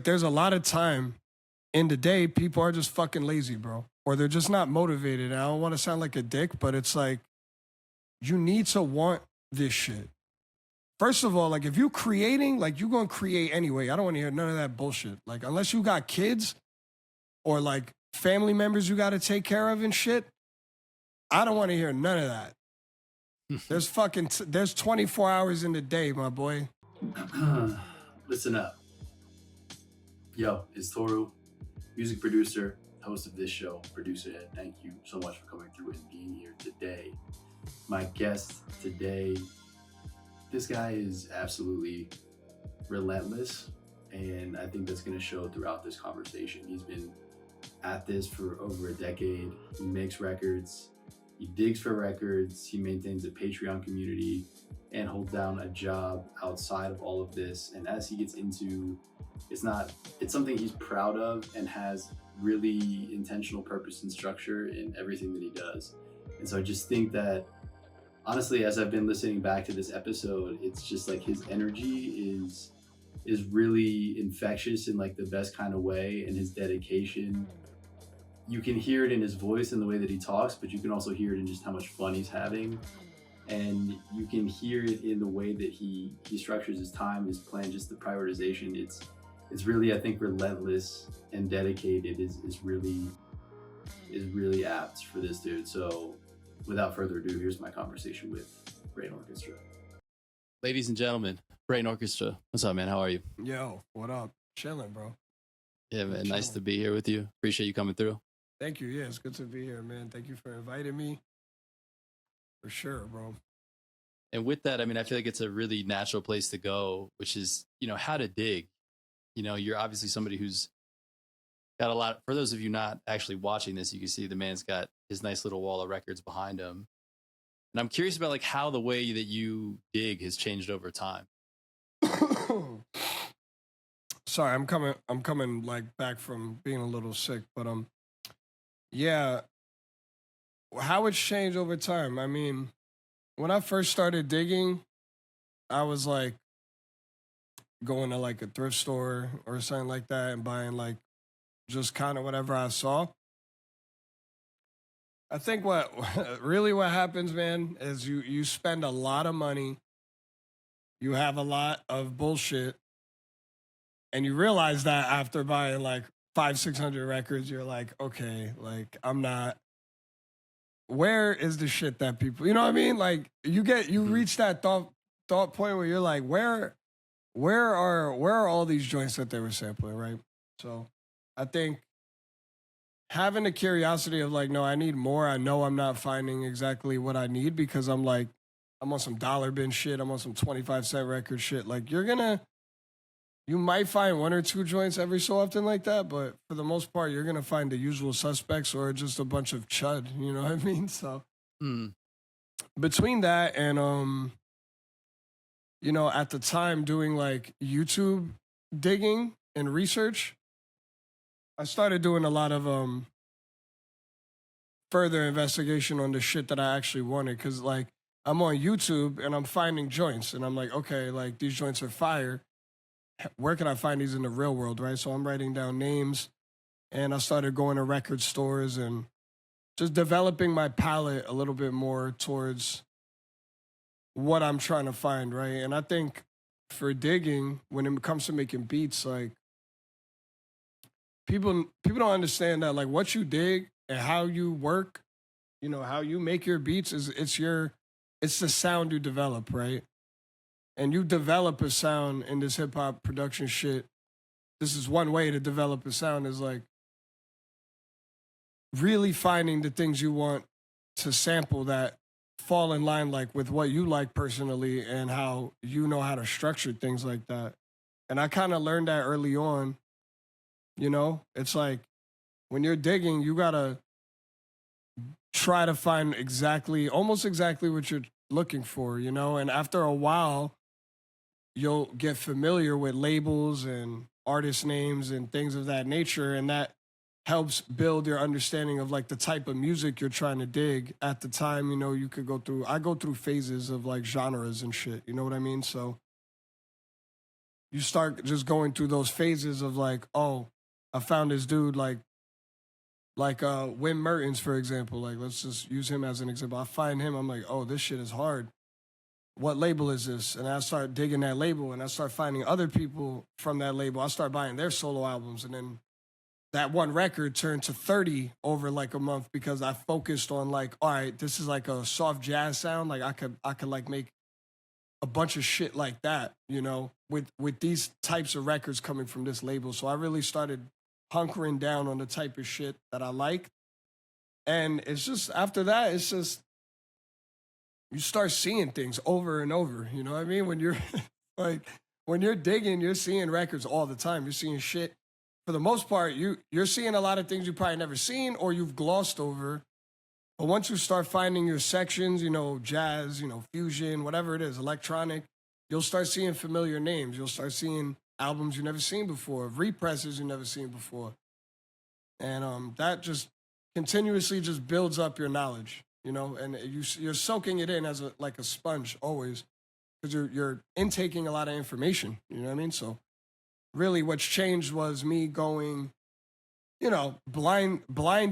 There's a lot of time in the day, people are just fucking lazy, bro. Or they're just not motivated. And I don't want to sound like a dick, but it's like, you need to want this shit. First of all, like if you creating, like you gonna create anyway. I don't want to hear none of that bullshit. Like unless you got kids or like family members you gotta take care of and shit, I don't want to hear none of that. There's 24 hours in the day, my boy. Listen up. Yo, it's Toru, music producer, host of this show, producer Ed. Thank you so much for coming through and being here today. My guest today, this guy is absolutely relentless, and I think that's going to show throughout this conversation. He's been at this for over a decade. He makes records, he digs for records, he maintains a Patreon community, and holds down a job outside of all of this. And as he gets into, it's something he's proud of and has really intentional purpose and structure in everything that he does. And so I just think that, honestly, as I've been listening back to this episode, it's just like his energy is really infectious in like the best kind of way, and his dedication, you can hear it in his voice and the way that he talks, but you can also hear it in just how much fun he's having. And you can hear it in the way that he structures his time, his plan, just the prioritization. It's really, I think, relentless and dedicated is really apt for this dude. So without further ado, here's my conversation with Brainorchestra. Ladies and gentlemen, Brainorchestra. What's up, man? How are you? Yo, what up? Chilling, bro. Yeah, man. Nice to be here with you. Appreciate you coming through. Thank you. Yeah, it's good to be here, man. Thank you for inviting me. For sure, bro. And with that, I mean, I feel like it's a really natural place to go, which is, how to dig. You're obviously somebody who's got a lot. For those of you not actually watching this, you can see the man's got his nice little wall of records behind him. And I'm curious about like how the way that you dig has changed over time. Sorry, I'm coming like back from being a little sick, but yeah, how it's changed over time. I mean, when I first started digging, I was like going to like a thrift store or something like that and buying like just kind of whatever I saw. I think what happens, man, is you spend a lot of money, you have a lot of bullshit, and you realize that after buying like 500-600 records, you're like, okay, like where is the shit that people, you know what I mean? Like you reach that thought point where you're like, where are all these joints that they were sampling, right? So I think having the curiosity of like, no, I need more. I know I'm not finding exactly what I need because I'm on some dollar bin shit. I'm on some 25-cent record shit. Like you might find one or two joints every so often like that, but for the most part, you're going to find the usual suspects or just a bunch of chud, you know what I mean? So between that and, at the time doing like YouTube digging and research, I started doing a lot of further investigation on the shit that I actually wanted. Cause like I'm on YouTube and I'm finding joints and I'm like, okay, like these joints are fire. Where can I find these in the real world, right? So I'm writing down names and I started going to record stores and just developing my palette a little bit more towards what I'm trying to find, right? And I think for digging, when it comes to making beats, like people don't understand that like what you dig and how you work, how you make your beats it's the sound you develop, right? And you develop a sound in this hip hop production shit. This is one way to develop a sound is like really finding the things you want to sample that fall in line like with what you like personally and how you know how to structure things like that. And I kind of learned that early on. It's like when you're digging, you gotta try to find almost exactly what you're looking for, and after a while, you'll get familiar with labels and artist names and things of that nature, and that helps build your understanding of like the type of music you're trying to dig at the time. You could I go through phases of like genres and shit, you know what I mean? So you start just going through those phases of like, oh, I found this dude like Wim Mertens, for example. Like, let's just use him as an example. I find him, I'm like, oh, this shit is hard. What label is this? And I start digging that label, and I start finding other people from that label. I start buying their solo albums, and then that one record turned to 30 over like a month because I focused on like, all right, this is like a soft jazz sound. Like I could like make a bunch of shit like that, you know, with these types of records coming from this label. So I really started hunkering down on the type of shit that I like. And it's just after that, it's just you start seeing things over and over. You know what I mean? When you're like when you're digging, you're seeing records all the time. You're seeing shit. For the most part, you're seeing a lot of things you probably never seen or you've glossed over. But once you start finding your sections, you know, jazz, you know, fusion, whatever it is, electronic, you'll start seeing familiar names. You'll start seeing albums you've never seen before, represses you've never seen before. And that just continuously just builds up your knowledge, you know, and you're soaking it in as like a sponge always because you're intaking a lot of information, you know what I mean? So really what's changed was me going, you know, blind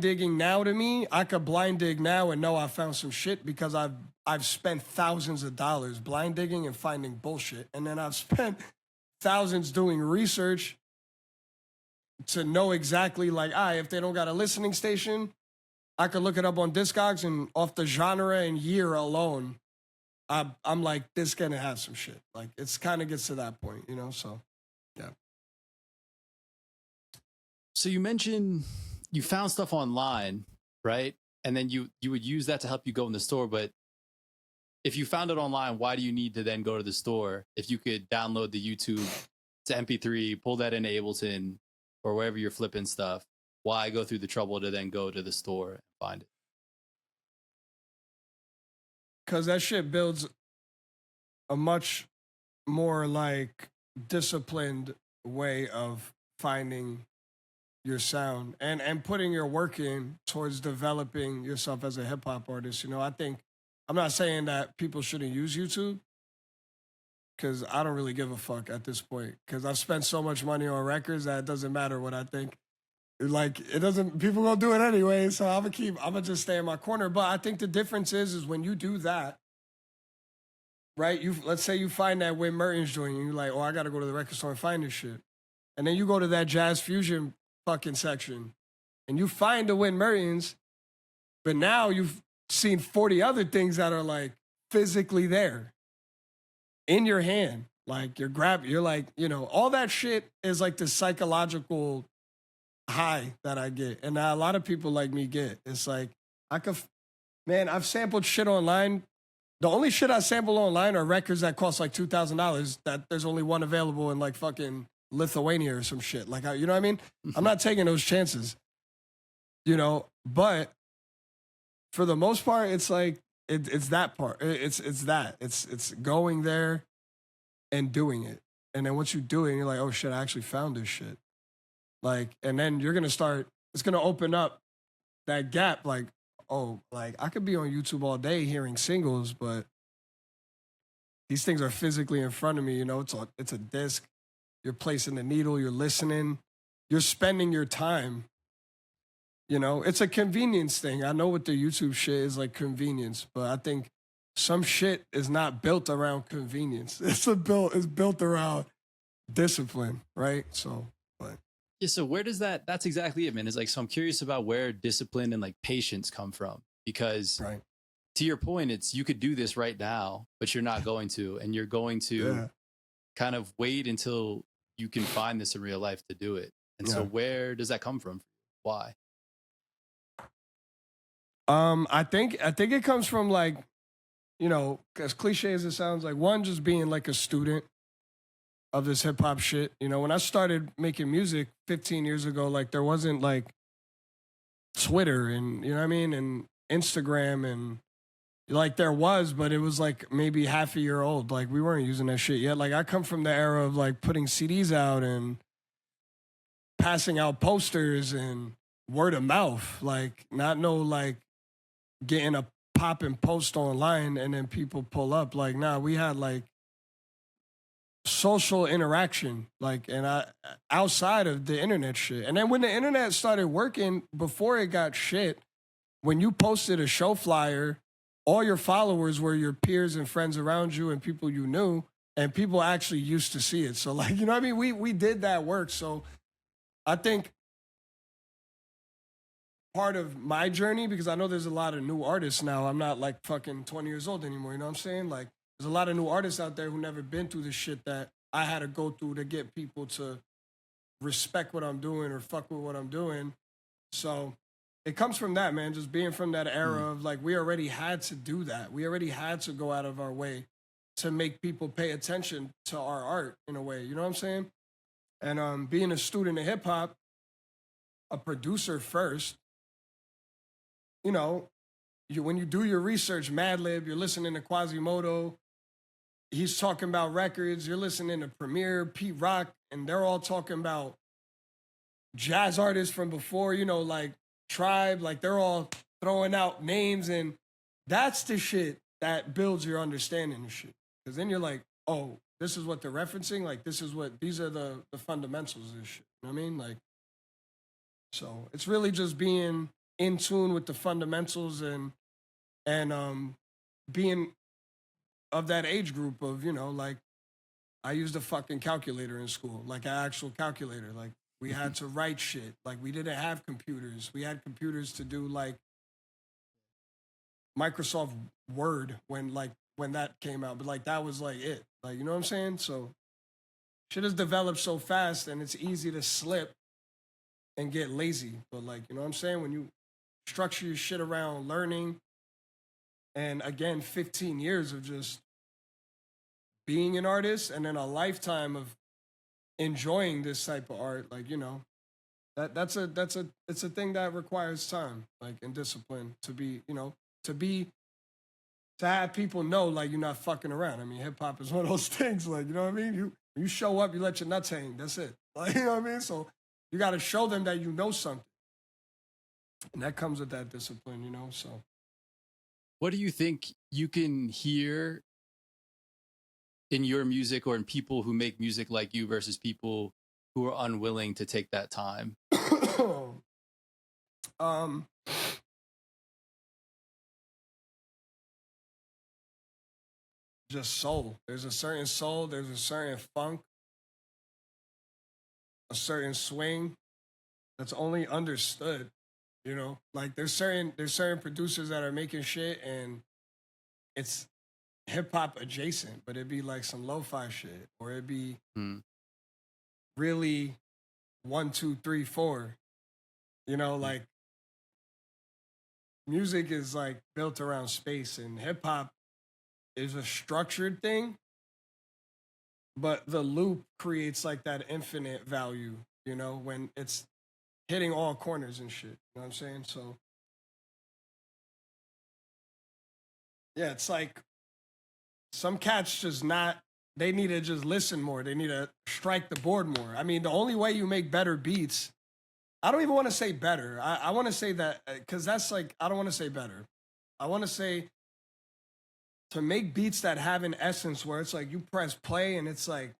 digging now. To me, I could blind dig now and know I found some shit because I've spent thousands of dollars blind digging and finding bullshit. And then I've spent thousands doing research to know exactly like, if they don't got a listening station, I could look it up on Discogs and off the genre and year alone, I'm like, this gonna have some shit. Like it's kind of gets to that point, you know? So, yeah. So you mentioned you found stuff online, right? And then you would use that to help you go in the store. But if you found it online, why do you need to then go to the store? If you could download the YouTube to MP3, pull that into Ableton or wherever you're flipping stuff, why go through the trouble to then go to the store and find it? Because that shit builds a much more like disciplined way of finding your sound and putting your work in towards developing yourself as a hip hop artist. You know, I think I'm not saying that people shouldn't use YouTube because I don't really give a fuck at this point because I've spent so much money on records that it doesn't matter what I think. Like it doesn't, people gonna do it anyway. So I'm gonna just stay in my corner. But I think the difference is when you do that, right? Let's say you find that Wim Mertens joint and you're like, oh, I gotta go to the record store and find this shit. And then you go to that jazz fusion fucking section and you find the Win Mertens, but now you've seen 40 other things that are like physically there in your hand. Like you're like, you know, all that shit is like the psychological high that I get. And that a lot of people like me get. It's like, I've sampled shit online. The only shit I sample online are records that cost like $2,000 that there's only one available in like fucking Lithuania or some shit. Like, you know what I mean? I'm not taking those chances, you know, but for the most part, it's like, it's that part. It's going there and doing it. And then once you do it, you're like, oh shit, I actually found this shit. Like, and then you're going to start, it's going to open up that gap. Like, oh, like I could be on YouTube all day hearing singles, but these things are physically in front of me. You know, it's a disc. You're placing the needle, you're listening, you're spending your time. You know, it's a convenience thing. I know what the YouTube shit is like convenience, but I think some shit is not built around convenience. It's built around discipline, right? So, but yeah, so where does that's exactly it, man. It's like, so I'm curious about where discipline and like patience come from, because right. To your point, it's, you could do this right now, but you're not going to, and you're going to kind of wait until you can find this in real life to do it. And so where does that come from? Why? I think it comes from like, you know, as cliche as it sounds, like one, just being like a student of this hip hop shit. You know, when I started making music 15 years ago, like there wasn't like Twitter and, you know what I mean? And Instagram and like there was, but it was like maybe half a year old. Like we weren't using that shit yet. Like I come from the era of like putting CDs out and passing out posters and word of mouth. Like not no like getting a pop and post online and then people pull up. Like nah, we had like social interaction, like, and I outside of the internet shit. And then when the internet started working, before it got shit, when you posted a show flyer, all your followers were your peers and friends around you and people you knew, and people actually used to see it. So, like, you know what I mean? We did that work. So I think part of my journey, because I know there's a lot of new artists now. I'm not like fucking 20 years old anymore, you know what I'm saying? Like, there's a lot of new artists out there who never been through the shit that I had to go through to get people to respect what I'm doing or fuck with what I'm doing. So it comes from that, man, just being from that era of like, we already had to do that. We already had to go out of our way to make people pay attention to our art in a way, you know what I'm saying? And being a student of hip hop, a producer first, you know, when you do your research, Madlib, you're listening to Quasimodo, he's talking about records, you're listening to Premier, Pete Rock, and they're all talking about jazz artists from before, you know, like Tribe, like they're all throwing out names, and that's the shit that builds your understanding of shit. Because then you're like, oh, this is what they're referencing, like these are the fundamentals of this shit. You know what I mean? Like, so it's really just being in tune with the fundamentals and being of that age group of, you know, like I used a fucking calculator in school, like an actual calculator. Like we had to write shit. Like we didn't have computers. We had computers to do like Microsoft Word when that came out. But like that was like it. Like, you know what I'm saying? So shit has developed so fast and it's easy to slip and get lazy. But like, you know what I'm saying? When you structure your shit around learning and again, 15 years of just being an artist and then a lifetime of enjoying this type of art, like, you know, it's a thing that requires time, like, and discipline to be, you know, to have people know, like, you're not fucking around. I mean, hip hop is one of those things, like, you know what I mean? You show up, you let your nuts hang, that's it. Like, you know what I mean? So you got to show them that you know something. And that comes with that discipline, you know, so. What do you think you can hear in your music or in people who make music like you versus people who are unwilling to take that time? Just soul. There's a certain soul, there's a certain funk, a certain swing that's only understood, you know? Like there's certain producers that are making shit and it's hip hop adjacent, but it'd be like some lo-fi shit, or it'd be really 1, 2, 3, 4. You know, like music is like built around space, and hip hop is a structured thing, but the loop creates like that infinite value, you know, when it's hitting all corners and shit. You know what I'm saying? So yeah, it's like some cats just not, they need to just listen more. They need to strike the board more. I mean, the only way you make better beats, I don't even want to say better. I want to say that, because that's like, I don't want to say better. I want to say to make beats that have an essence where it's like you press play and it's like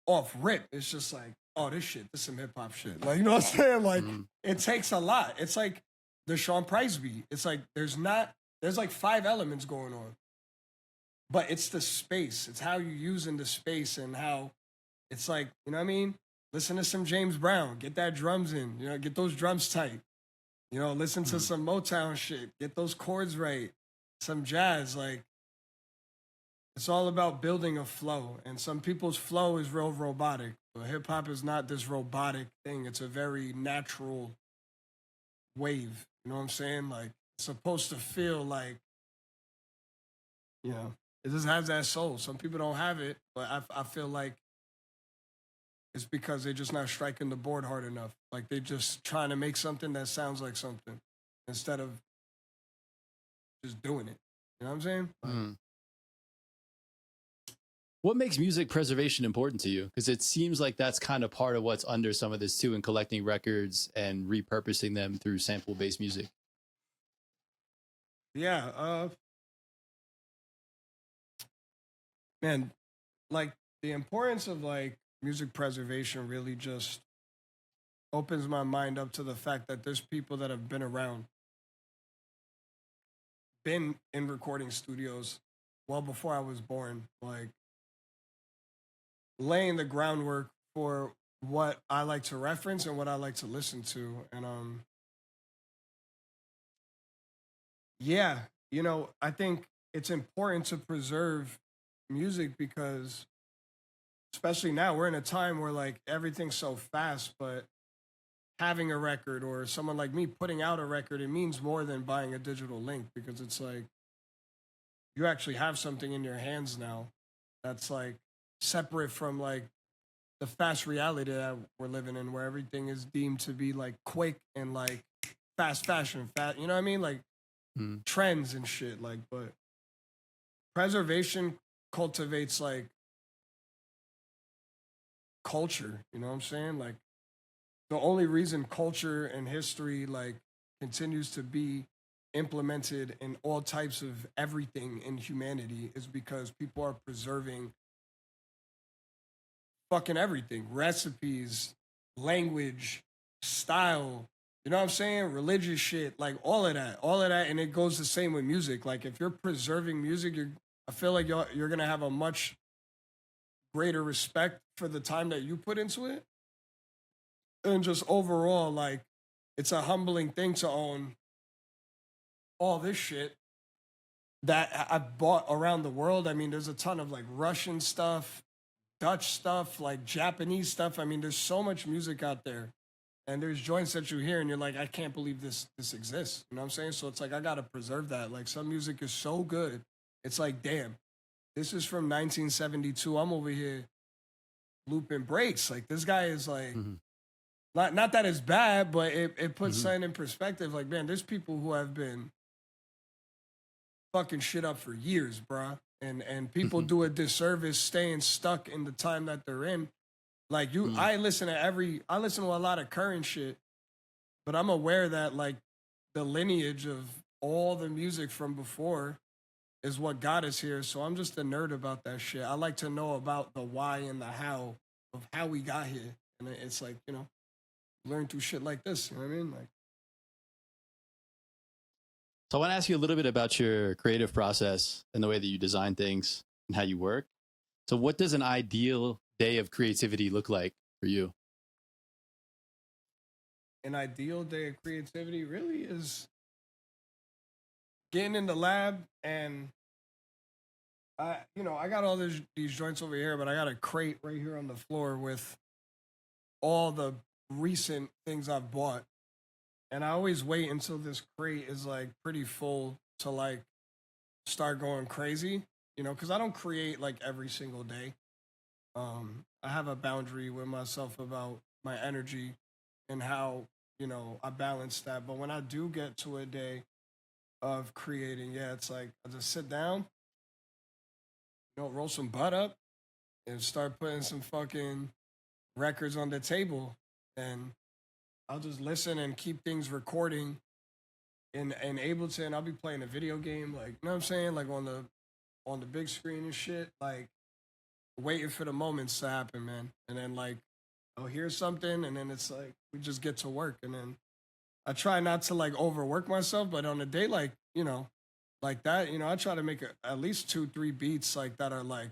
off rip. It's just like, oh, this is some hip hop shit. Like, you know what I'm saying? Like, it takes a lot. It's like the Sean Price beat. It's like, there's like 5 elements going on. But it's the space. It's how you're using the space and how it's like, you know what I mean? Listen to some James Brown. Get that drums in. You know, get those drums tight. You know, listen to some Motown shit. Get those chords right. Some jazz. Like, it's all about building a flow. And some people's flow is real robotic. But hip hop is not this robotic thing. It's a very natural wave. You know what I'm saying? Like, it's supposed to feel like, you know, it just has that soul. Some people don't have it, but I feel like it's because they're just not striking the board hard enough. Like they're just trying to make something that sounds like something instead of just doing it. You know what I'm saying? What makes music preservation important to you? Because it seems like that's kind of part of what's under some of this too, in collecting records and repurposing them through sample-based music. Yeah. Man, like the importance of like music preservation really just opens my mind up to the fact that there's people that have been around, been in recording studios well before I was born, like laying the groundwork for what I like to reference and what I like to listen to. And yeah, you know, I think it's important to preserve music because especially now we're in a time where like everything's so fast, but having a record or someone like me putting out a record, it means more than buying a digital link because it's like you actually have something in your hands now that's like separate from like the fast reality that we're living in where everything is deemed to be like quick and like fast fashion, you know what I mean? Like Mm. trends and shit. Like, but preservation cultivates like culture, you know what I'm saying? Like the only reason culture and history like continues to be implemented in all types of everything in humanity is because people are preserving fucking everything, recipes, language, style, you know what I'm saying, religious shit, like all of that. And it goes the same with music. Like if you're preserving music, I feel like you're gonna have a much greater respect for the time that you put into it. And just overall, like it's a humbling thing to own all this shit that I've bought around the world. I mean, there's a ton of like Russian stuff, Dutch stuff, like Japanese stuff. I mean, there's so much music out there. And there's joints that you hear and you're like, I can't believe this exists. You know what I'm saying? So it's like I gotta preserve that. Like some music is so good. It's like, damn, this is from 1972. I'm over here looping breaks. Like this guy is like Mm-hmm. not that it's bad, but it puts Mm-hmm. something in perspective. Like, man, there's people who have been fucking shit up for years, bruh. And people Mm-hmm. do a disservice staying stuck in the time that they're in. Like you, Mm. I listen to a lot of current shit, but I'm aware that like the lineage of all the music from before is what got us here. So I'm just a nerd about that shit. I like to know about the why and the how of how we got here. And it's like, you know, learn through shit like this. You know what I mean? Like, So I want to ask you a little bit about your creative process and the way that you design things and how you work. So what does an ideal day of creativity look like for you? an ideal day of creativity really is getting in the lab and I got all these joints over here, but I got a crate right here on the floor with all the recent things I've bought. And I always wait until this crate is like pretty full to like start going crazy, you know, because I don't create like every single day. I have a boundary with myself about my energy and how, you know, I balance that. But when I do get to a day of creating, yeah, it's like I just sit down, you know, roll some butt up and start putting some fucking records on the table. And I'll just listen and keep things recording in Ableton. I'll be playing a video game, like, you know what I'm saying? Like on the big screen and shit, like waiting for the moments to happen, man. And then like I'll hear something and then it's like we just get to work. And then I try not to like overwork myself, but on a day like, you know, like that, you know, I try to make at least 2, 3 beats like that are like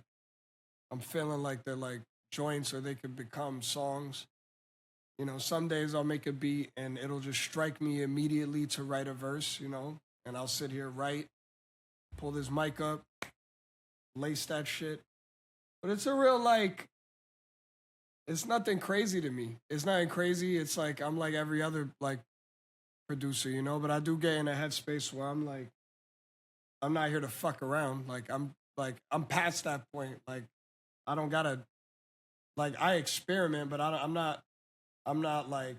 I'm feeling like they're like joints or they could become songs. You know, some days I'll make a beat and it'll just strike me immediately to write a verse, you know, and I'll sit here, write, pull this mic up, lace that shit. But it's a real like, it's nothing crazy to me. It's nothing crazy. It's like I'm like every other like producer, you know, but I do get in a headspace where I'm like, I'm not here to fuck around. Like I'm past that point. Like I don't gotta like I experiment, but I'm not like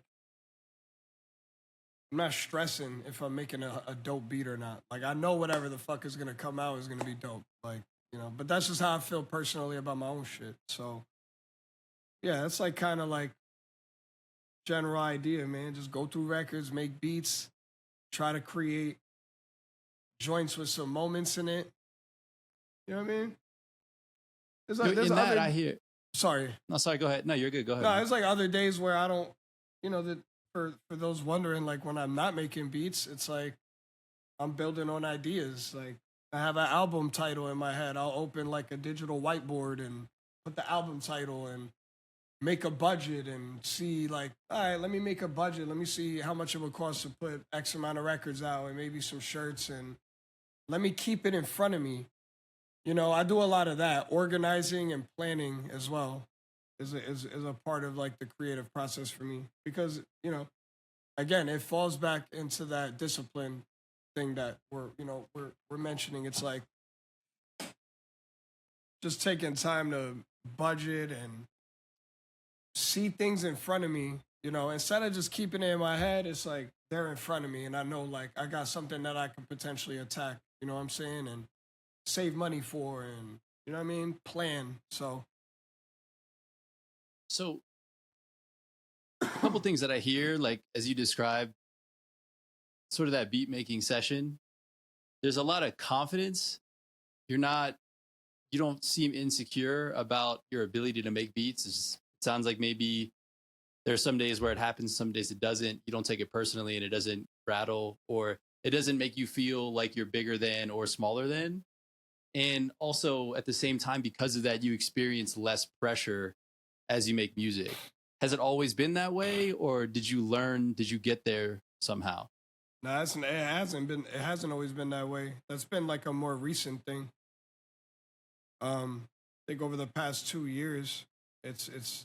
I'm not stressing if I'm making a dope beat or not. Like I know whatever the fuck is gonna come out is gonna be dope. Like, you know, but that's just how I feel personally about my own shit. So yeah, that's like kind of like general idea, man. Just go through records, make beats, try to create joints with some moments in it. You know what I mean? It's like there's In that, other. I hear. Sorry. No, sorry. Go ahead. No, you're good. Go ahead. No, man. it's like other days where I don't, that for those wondering, like when I'm not making beats, it's like I'm building on ideas. Like I have an album title in my head. I'll open like a digital whiteboard and put the album title and make a budget and see like, all right, let me make a budget. Let me see how much it would cost to put X amount of records out and maybe some shirts, and let me keep it in front of me. I do a lot of that. Organizing and planning as well is a part of like the creative process for me, because again, it falls back into that discipline thing that we're mentioning. It's like just taking time to budget and see things in front of me. Instead of just keeping it in my head, it's like they're in front of me, and I know like I got something that I can potentially attack. You know what I'm saying? And save money for, and plan. So a couple things that I hear, like as you described, sort of that beat making session. There's a lot of confidence. You don't seem insecure about your ability to make beats. It sounds like maybe there's some days where it happens, some days it doesn't. You don't take it personally, and it doesn't rattle, or it doesn't make you feel like you're bigger than or smaller than. And also at the same time, because of that, you experience less pressure as you make music. Has it always been that way, or did you get there somehow? no, it hasn't always been that way. That's been like a more recent thing. I think over the past 2 years, it's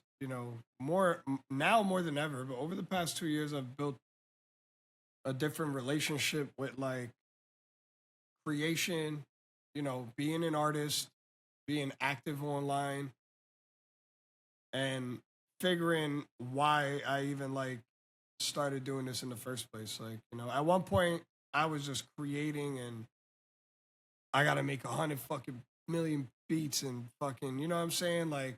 more now more than ever. But over the past 2 years, I've built a different relationship with like creation. Being an artist, being active online, and figuring why I even like started doing this in the first place. Like, at one point I was just creating, and I gotta make 100 fucking million beats and fucking, you know what I'm saying? Like,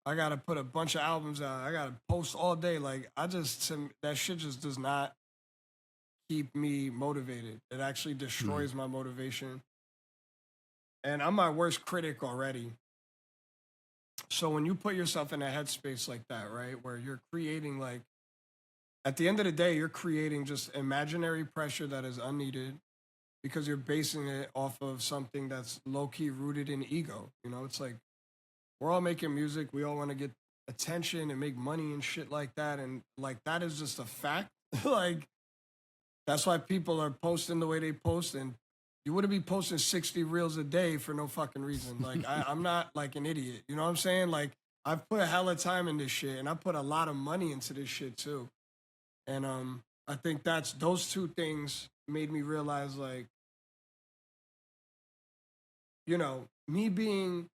I gotta put a bunch of albums out. I gotta post all day. Like, that shit just does not keep me motivated. It actually destroys my motivation. And I'm my worst critic already. So when you put yourself in a headspace like that, right, where you're creating, like, at the end of the day, you're creating just imaginary pressure that is unneeded, because you're basing it off of something that's low-key rooted in ego. It's like we're all making music. We all want to get attention and make money and shit like that. And like that is just a fact. Like that's why people are posting the way they post, and you wouldn't be posting 60 reels a day for no fucking reason. Like I'm not like an idiot. You know what I'm saying? Like I've put a hell of time in this shit, and I put a lot of money into this shit too. And I think those two things made me realize, like, me being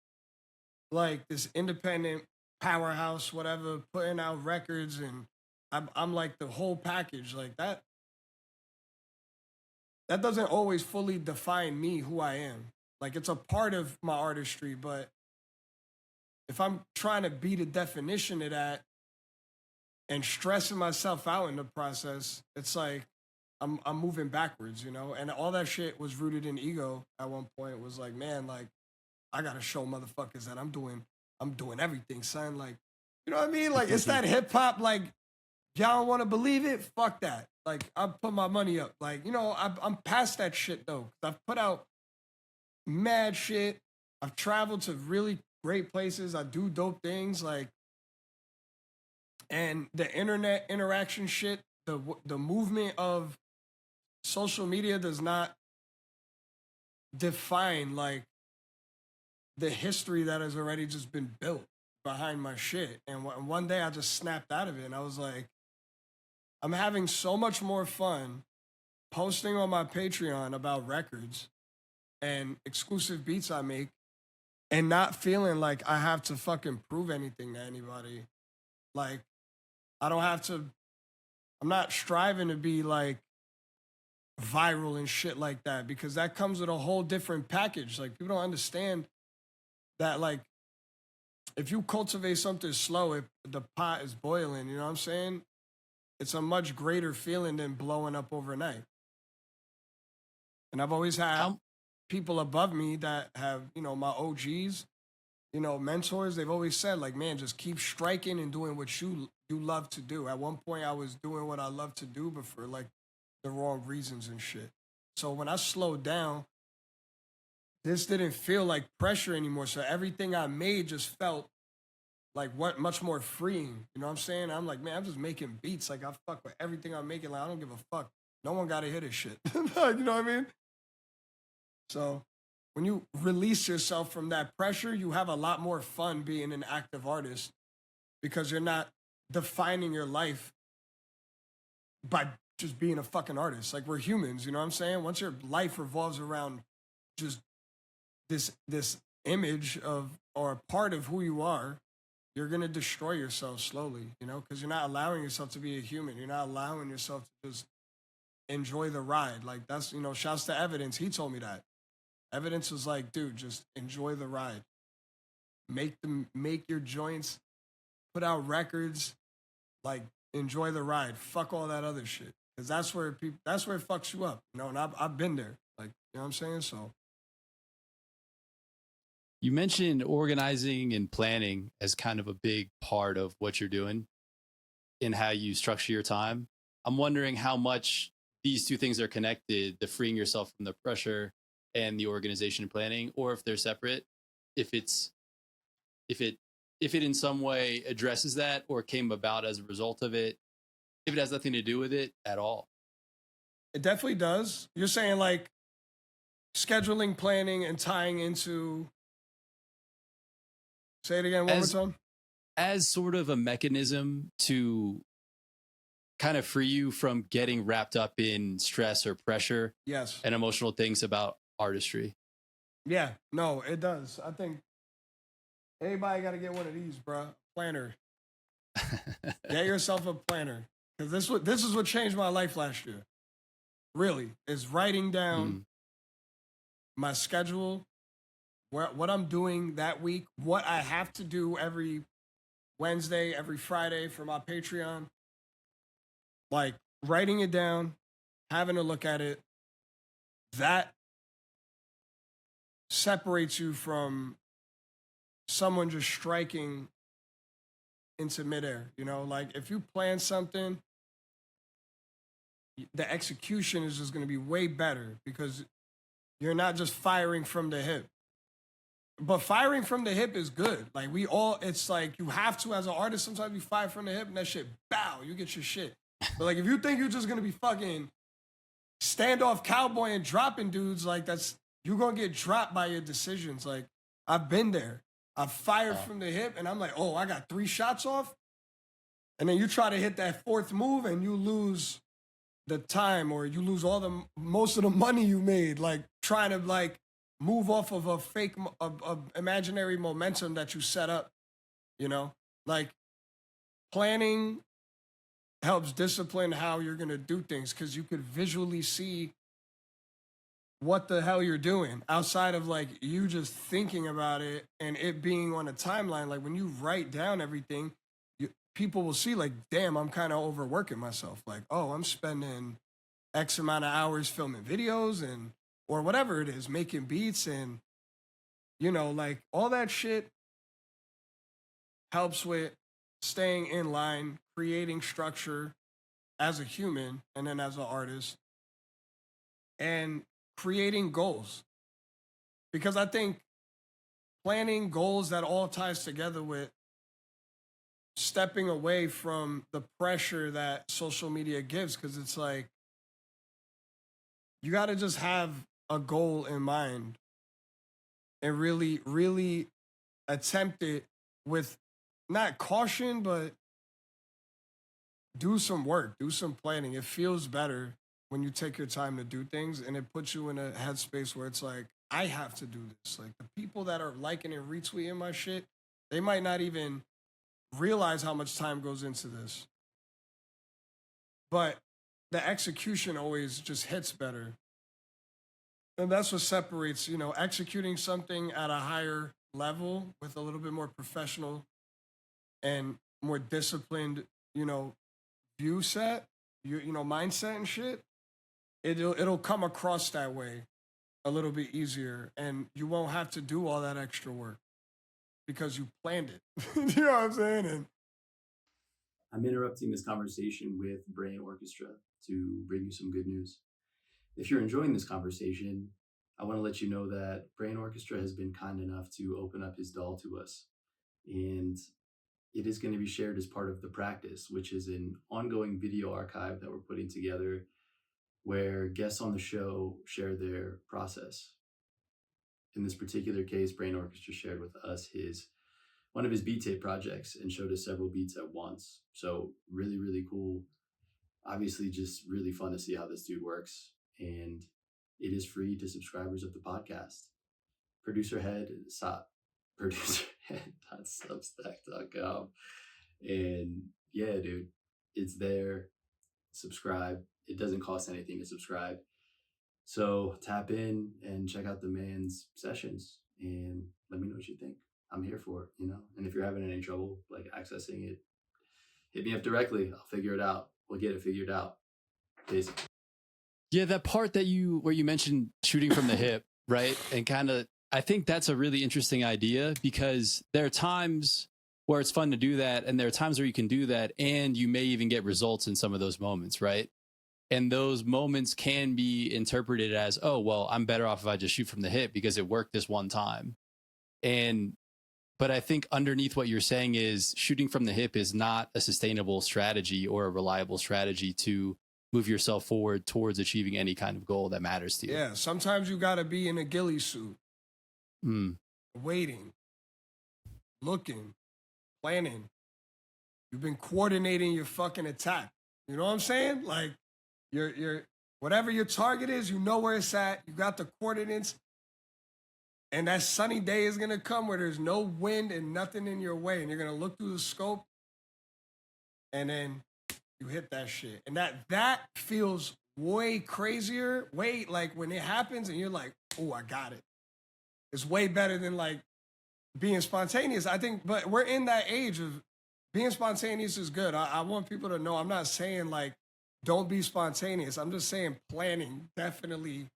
like this independent powerhouse, whatever, putting out records, and I'm like the whole package. Like that doesn't always fully define me, who I am. Like it's a part of my artistry, but if I'm trying to be the definition of that and stressing myself out in the process, it's like I'm moving backwards, And all that shit was rooted in ego at one point. It was like, man, like I gotta show motherfuckers that I'm doing everything, son. Like, you know what I mean? Like it's that hip hop, like, y'all don't wanna believe it? Fuck that. Like I put my money up. Like, I'm past that shit though. I've put out mad shit. I've traveled to really great places. I do dope things, like, and the internet interaction shit, the movement of social media does not define like the history that has already just been built behind my shit. And one day I just snapped out of it, and I was like, I'm having so much more fun posting on my Patreon about records and exclusive beats I make, and not feeling like I have to fucking prove anything to anybody. Like, I'm not striving to be like viral and shit like that, because that comes with a whole different package. Like people don't understand that, like, if you cultivate something slow, if the pot is boiling, you know what I'm saying? It's a much greater feeling than blowing up overnight. And I've always had people above me that have, my OGs, mentors, they've always said like, man, just keep striking and doing what you love to do. At one point, I was doing what I love to do, but for like the wrong reasons and shit. So when I slowed down, this didn't feel like pressure anymore. So everything I made just felt like what much more freeing. You know what I'm saying? I'm like, man, I'm just making beats. Like I fuck with everything I'm making. Like I don't give a fuck. No one gotta hear this shit. You know what I mean? So when you release yourself from that pressure, you have a lot more fun being an active artist because you're not defining your life by just being a fucking artist. Like we're humans, you know what I'm saying? Once your life revolves around just this image of or a part of who you are, you're gonna destroy yourself slowly, because you're not allowing yourself to be a human. You're not allowing yourself to just enjoy the ride. Like that's, shouts to Evidence. He told me that. Evidence was like, dude, just enjoy the ride. Make your joints, put out records, like enjoy the ride. Fuck all that other shit. Cause that's where it fucks you up, and I've been there. Like, you know what I'm saying? So You mentioned organizing and planning as kind of a big part of what you're doing in how you structure your time. I'm wondering how much these two things are connected, the freeing yourself from the pressure and the organization and planning, or if they're separate, if it in some way addresses that or came about as a result of it, if it has nothing to do with it at all. it definitely does. You're saying like scheduling, planning, and tying into. Say it again one more time. As sort of a mechanism to kind of free you from getting wrapped up in stress or pressure. Yes. And emotional things about artistry. Yeah, no, it does. I think everybody got to get one of these, bro. Planner. Get yourself a planner. Because this is what changed my life last year. Really, is writing down my schedule, what I'm doing that week, what I have to do every Wednesday, every Friday for my Patreon. Like writing it down, having a look at it, that separates you from someone just striking into midair. Like if you plan something, the execution is just going to be way better because you're not just firing from the hip. But firing from the hip is good. Like it's like you have to, as an artist, sometimes you fire from the hip and that shit, bow, you get your shit. But like if you think you're just going to be fucking standoff cowboy and dropping dudes, like you're going to get dropped by your decisions. Like I've been there. I've fired from the hip and I'm like, oh, I got 3 shots off. And then you try to hit that 4th move and you lose the time or you lose most of the money you made, like trying to like move off of a fake, imaginary momentum that you set up, like planning helps discipline how you're going to do things because you could visually see what the hell you're doing outside of like you just thinking about it and it being on a timeline. Like when you write down everything, people will see like, damn, I'm kind of overworking myself. Like, oh, I'm spending X amount of hours filming videos or whatever it is, making beats and, like all that shit helps with staying in line, creating structure as a human and then as an artist and creating goals. Because I think planning goals that all ties together with stepping away from the pressure that social media gives, because it's like you got to just have a goal in mind and really, really attempt it with not caution, but do some work, do some planning. It feels better when you take your time to do things and it puts you in a headspace where it's like, I have to do this. Like the people that are liking and retweeting my shit, they might not even realize how much time goes into this. But the execution always just hits better. And that's what separates, executing something at a higher level with a little bit more professional and more disciplined, view set, mindset and shit. It'll come across that way a little bit easier and you won't have to do all that extra work. because you planned it. You know what I'm saying? And I'm interrupting this conversation with Brainorchestra to bring you some good news. If you're enjoying this conversation, I want to let you know that Brainorchestra has been kind enough to open up his doll to us. And it is going to be shared as part of The Practice, which is an ongoing video archive that we're putting together where guests on the show share their process. In this particular case, Brainorchestra shared with us one of his beat tape projects and showed us several beats at once. So really, really cool. Obviously, just really fun to see how this dude works. And it is free to subscribers of the podcast. Producerhead.substack.com. And yeah, dude, it's there. Subscribe. It doesn't cost anything to subscribe. So tap in and check out the man's sessions and let me know what you think. I'm here for it, you know? And if you're having any trouble like accessing it, hit me up directly. I'll figure it out. We'll get it figured out. Peace. Yeah, that part where you mentioned shooting from the hip, right? And kind of, I think that's a really interesting idea because there are times where it's fun to do that. And there are times where you can do that and you may even get results in some of those moments, right? And those moments can be interpreted as, oh, well, I'm better off if I just shoot from the hip because it worked this one time. But I think underneath what you're saying is shooting from the hip is not a sustainable strategy or a reliable strategy to move yourself forward towards achieving any kind of goal that matters to you. yeah, sometimes you got to be in a ghillie suit, waiting, looking, planning. You've been coordinating your fucking attack. You know what I'm saying? Like, you're whatever your target is, you know where it's at. You got the coordinates. And that sunny day is going to come where there's no wind and nothing in your way. And you're going to look through the scope and then you hit that shit. And that feels way crazier, way like when it happens and you're like, oh, I got it. It's way better than like being spontaneous. I think, but we're in that age of being spontaneous is good. I want people to know I'm not saying like, don't be spontaneous. I'm just saying planning definitely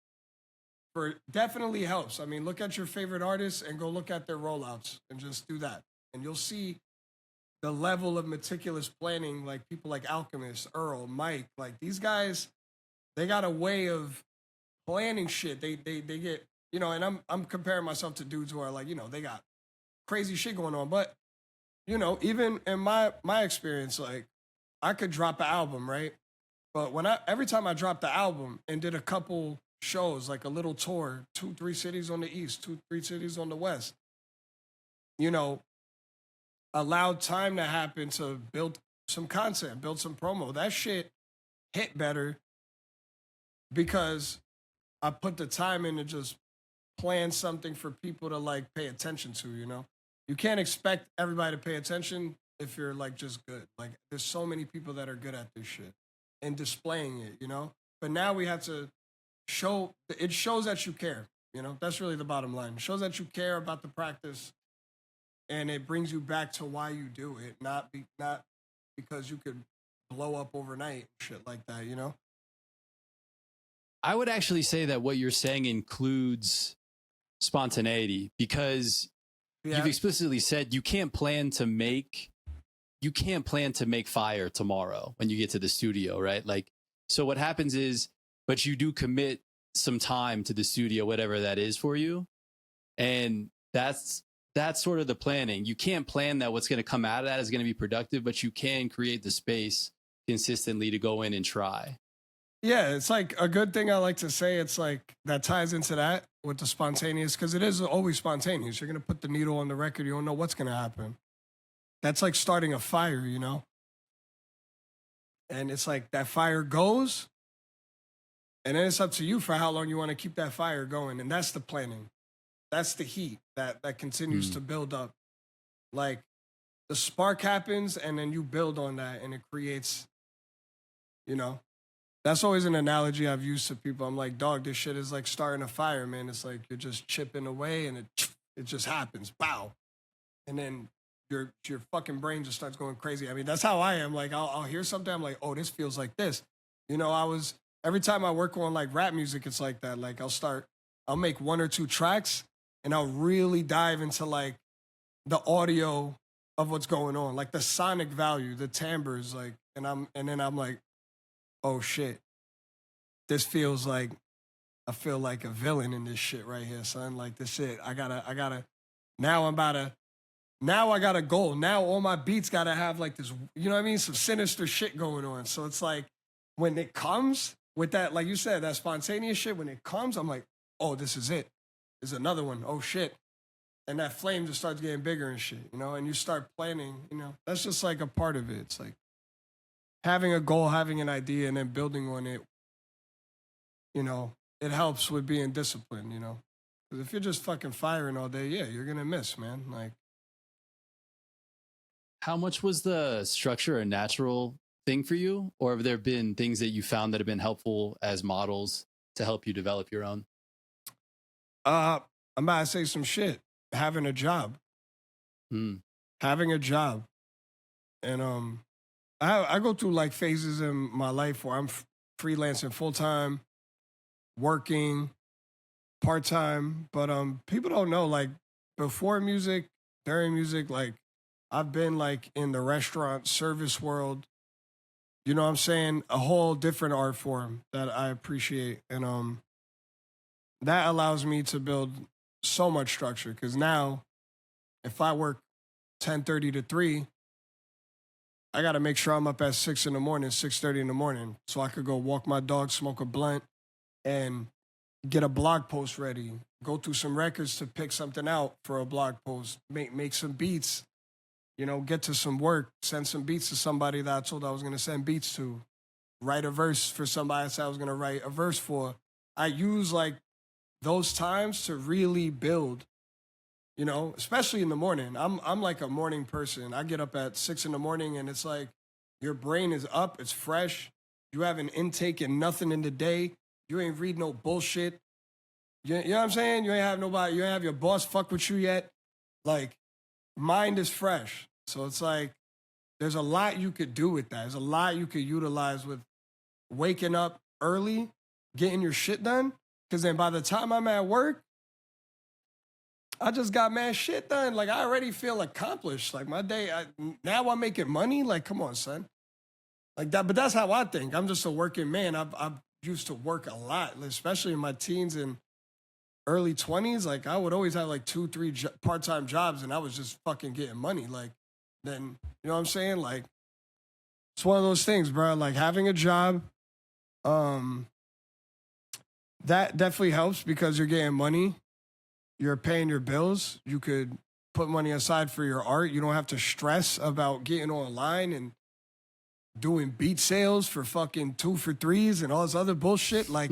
helps. I mean, look at your favorite artists and go look at their rollouts and just do that. And you'll see the level of meticulous planning, like people like Alchemist, Earl, Mike, like these guys, they got a way of planning shit. They get, you know, and I'm comparing myself to dudes who are like, you know, they got crazy shit going on. But, you know, even in my experience, like I could drop an album, right? But every time I dropped the album and did a couple shows, like a little tour, 2-3 cities on the East, 2-3 cities on the West, you know, allowed time to happen to build some content, build some promo. That shit hit better because I put the time in to just plan something for people to like pay attention to, you know? You can't expect everybody to pay attention if you're like just good. Like there's so many people that are good at this shit and displaying it, you know? But now we have to it shows that you care, you know? That's really the bottom line. It shows that you care about the practice and it brings you back to why you do it, not because you could blow up overnight, shit like that, you know? I would actually say that what you're saying includes spontaneity because you've explicitly said you can't plan to make fire tomorrow when you get to the studio, right? Like, so what happens is, but you do commit some time to the studio, whatever that is for you. And that's sort of the planning. You can't plan that what's going to come out of that is going to be productive, but you can create the space consistently to go in and try. Yeah, it's like a good thing I like to say. It's like that ties into that with the spontaneous because it is always spontaneous. You're going to put the needle on the record. You don't know what's going to happen. That's like starting a fire, you know? And it's like that fire goes and then it's up to you for how long you want to keep that fire going. And that's the planning. That's the heat that continues to build up. Like the spark happens and then you build on that and it creates, you know, that's always an analogy I've used to people. I'm like, dog, this shit is like starting a fire, man. It's like you're just chipping away and it just happens. Bow. And then your fucking brain just starts going crazy. I mean, that's how I am. Like I'll hear something, I'm like, oh, this feels like this. You know, every time I work on like rap music, it's like that. Like I'll make 1 or 2 tracks and I'll really dive into like the audio of what's going on, like the sonic value, the timbres, like, and then I'm like, oh shit, this feels like I feel like a villain in this shit right here, son. Like this shit, I gotta. Now I got a goal. Now all my beats gotta have like this, you know what I mean? Some sinister shit going on. So it's like when it comes with that, like you said, that spontaneous shit, when it comes, I'm like, oh, this is it. There's another one. Oh shit. And that flame just starts getting bigger and shit, you know, and you start planning, you know, that's just like a part of it. It's like having a goal, having an idea, and then building on it, you know, it helps with being disciplined, you know. Because if you're just fucking firing all day, yeah, you're gonna miss, man. Like, How much was the structure a natural thing for you? Or have there been things that you found that have been helpful as models to help you develop your own? I'm about to say some shit. Having a job, Mm. having a job, and I go through like phases in my life where I'm freelancing full time, working part time, but people don't know like before music, during music, like I've been like in the restaurant service world. You know what I'm saying? A whole different art form that I appreciate, and that allows me to build so much structure because now if I work 10:30 to 3, I got to make sure I'm up at 6 in the morning, 6:30 in the morning, so I could go walk my dog, smoke a blunt, and get a blog post ready. Go through some records to pick something out for a blog post. Make some beats. You know, get to some work. Send some beats to somebody that I told I was gonna send beats to. Write a verse for somebody I said I was gonna write a verse for. I use like those times to really build. You know, especially in the morning. I'm like a morning person. I get up at 6 in the morning and it's like your brain is up, it's fresh. You haven't intake and nothing in the day. You ain't read no bullshit. You know what I'm saying? You ain't have nobody, you ain't have your boss fuck with you yet. Like, mind is fresh. So it's like there's a lot you could do with that. There's a lot you could utilize with waking up early, getting your shit done. Cause then by the time I'm at work, I just got mad shit done. Like I already feel accomplished. Like my day, now I'm making money. Like, come on, son. Like that, but that's how I think. I'm just a working man. I've used to work a lot, especially in my teens and early 20s. Like I would always have like 2, 3 part-time jobs and I was just fucking getting money. Like then, you know what I'm saying? Like it's one of those things, bro. Like having a job, that definitely helps because you're getting money. You're paying your bills. You could put money aside for your art. You don't have to stress about getting online and doing beat sales for fucking 2 for 3s and all this other bullshit. Like,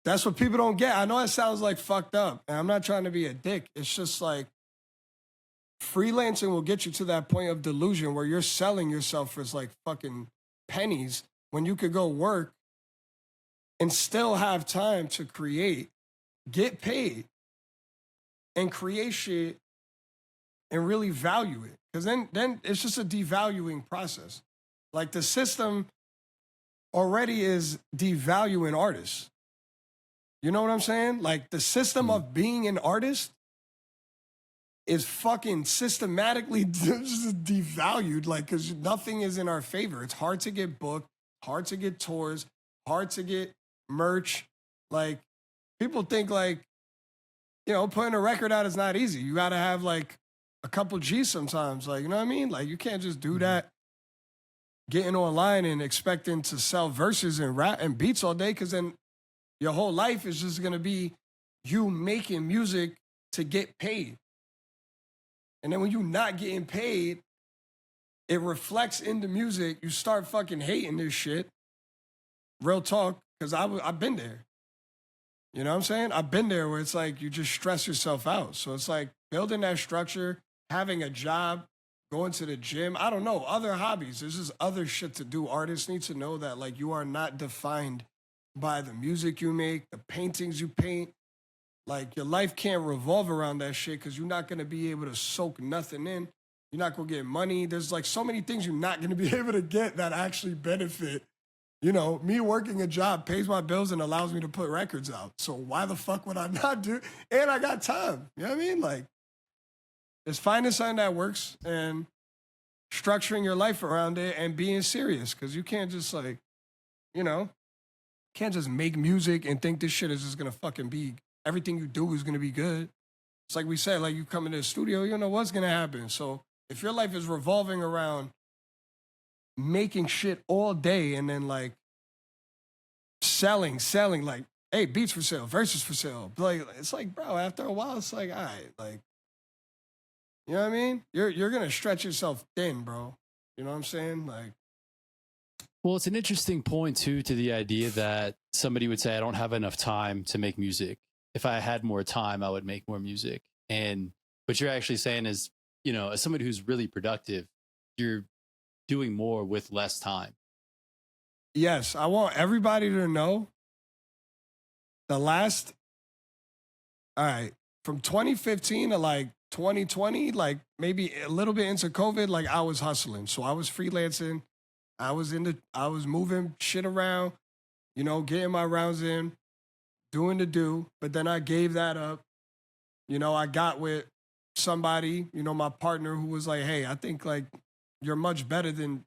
that's what people don't get. I know it sounds like fucked up, and I'm not trying to be a dick. It's just like freelancing will get you to that point of delusion where you're selling yourself for like fucking pennies when you could go work and still have time to create, get paid, and create shit and really value it. Because then it's just a devaluing process. Like the system already is devaluing artists. You know what I'm saying? Like the system of being an artist is fucking systematically just devalued. Like, because nothing is in our favor. It's hard to get booked, hard to get tours, hard to get merch. Like people think like, you know, putting a record out is not easy. You got to have like a couple G's sometimes. Like, you know what I mean? Like you can't just do that getting online and expecting to sell verses and rap and beats all day, because then your whole life is just going to be you making music to get paid. And then when you're not getting paid, it reflects in the music. You start fucking hating this shit. Real talk, because I've been there. You know what I'm saying? I've been there where it's like you just stress yourself out. So it's like building that structure, having a job, going to the gym. I don't know, other hobbies. There's just other shit to do. Artists need to know that like you are not defined by the music you make, the paintings you paint. Like your life can't revolve around that shit because you're not going to be able to soak nothing in. You're not going to get money. There's like so many things you're not going to be able to get that actually benefit. You know, me working a job pays my bills and allows me to put records out. So why the fuck would I not do? And I got time. You know what I mean? Like, It's finding something that works and structuring your life around it and being serious. Cause you can't just like, you know, can't just make music and think this shit is just gonna fucking be everything you do is gonna be good. It's like we said, like you come into the studio, you don't know what's gonna happen. So if your life is revolving around making shit all day and then like selling, like, hey, beats for sale, verses for sale. Like it's like, bro, after a while, it's like, all right, like, you know what I mean? You're gonna stretch yourself thin, bro. You know what I'm saying? Like, Well, it's an interesting point too to the idea that somebody would say, I don't have enough time to make music. If I had more time, I would make more music. And what you're actually saying is, you know, as somebody who's really productive, you're doing more with less time. yes, I want everybody to know the last, all right, from 2015 to like 2020, like maybe a little bit into COVID, like I was hustling. So I was freelancing. I was moving shit around, you know, getting my rounds in, doing the do. But then I gave that up. You know, I got with somebody, you know, my partner who was like, hey, I think like you're much better than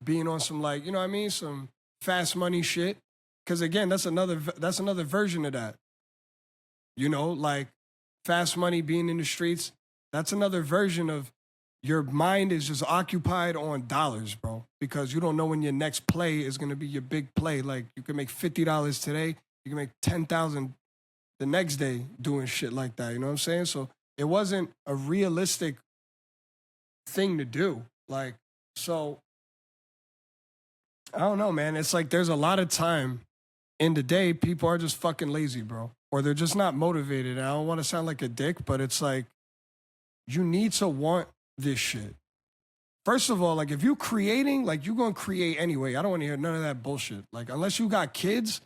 being on some like, you know what I mean? Some fast money shit. Cause again, that's another version of that. You know, like fast money being in the streets. That's another version of your mind is just occupied on dollars, bro. Because you don't know when your next play is gonna be your big play. Like you can make $50 today, you can make 10,000 the next day doing shit like that. You know what I'm saying? So it wasn't a realistic thing to do. Like, so I don't know, man. It's like there's a lot of time in the day, people are just fucking lazy, bro. Or they're just not motivated. And I don't want to sound like a dick, but it's like you need to want this shit. First of all, like if you creating, like you're gonna create anyway. I don't want to hear none of that bullshit. Like unless you got kids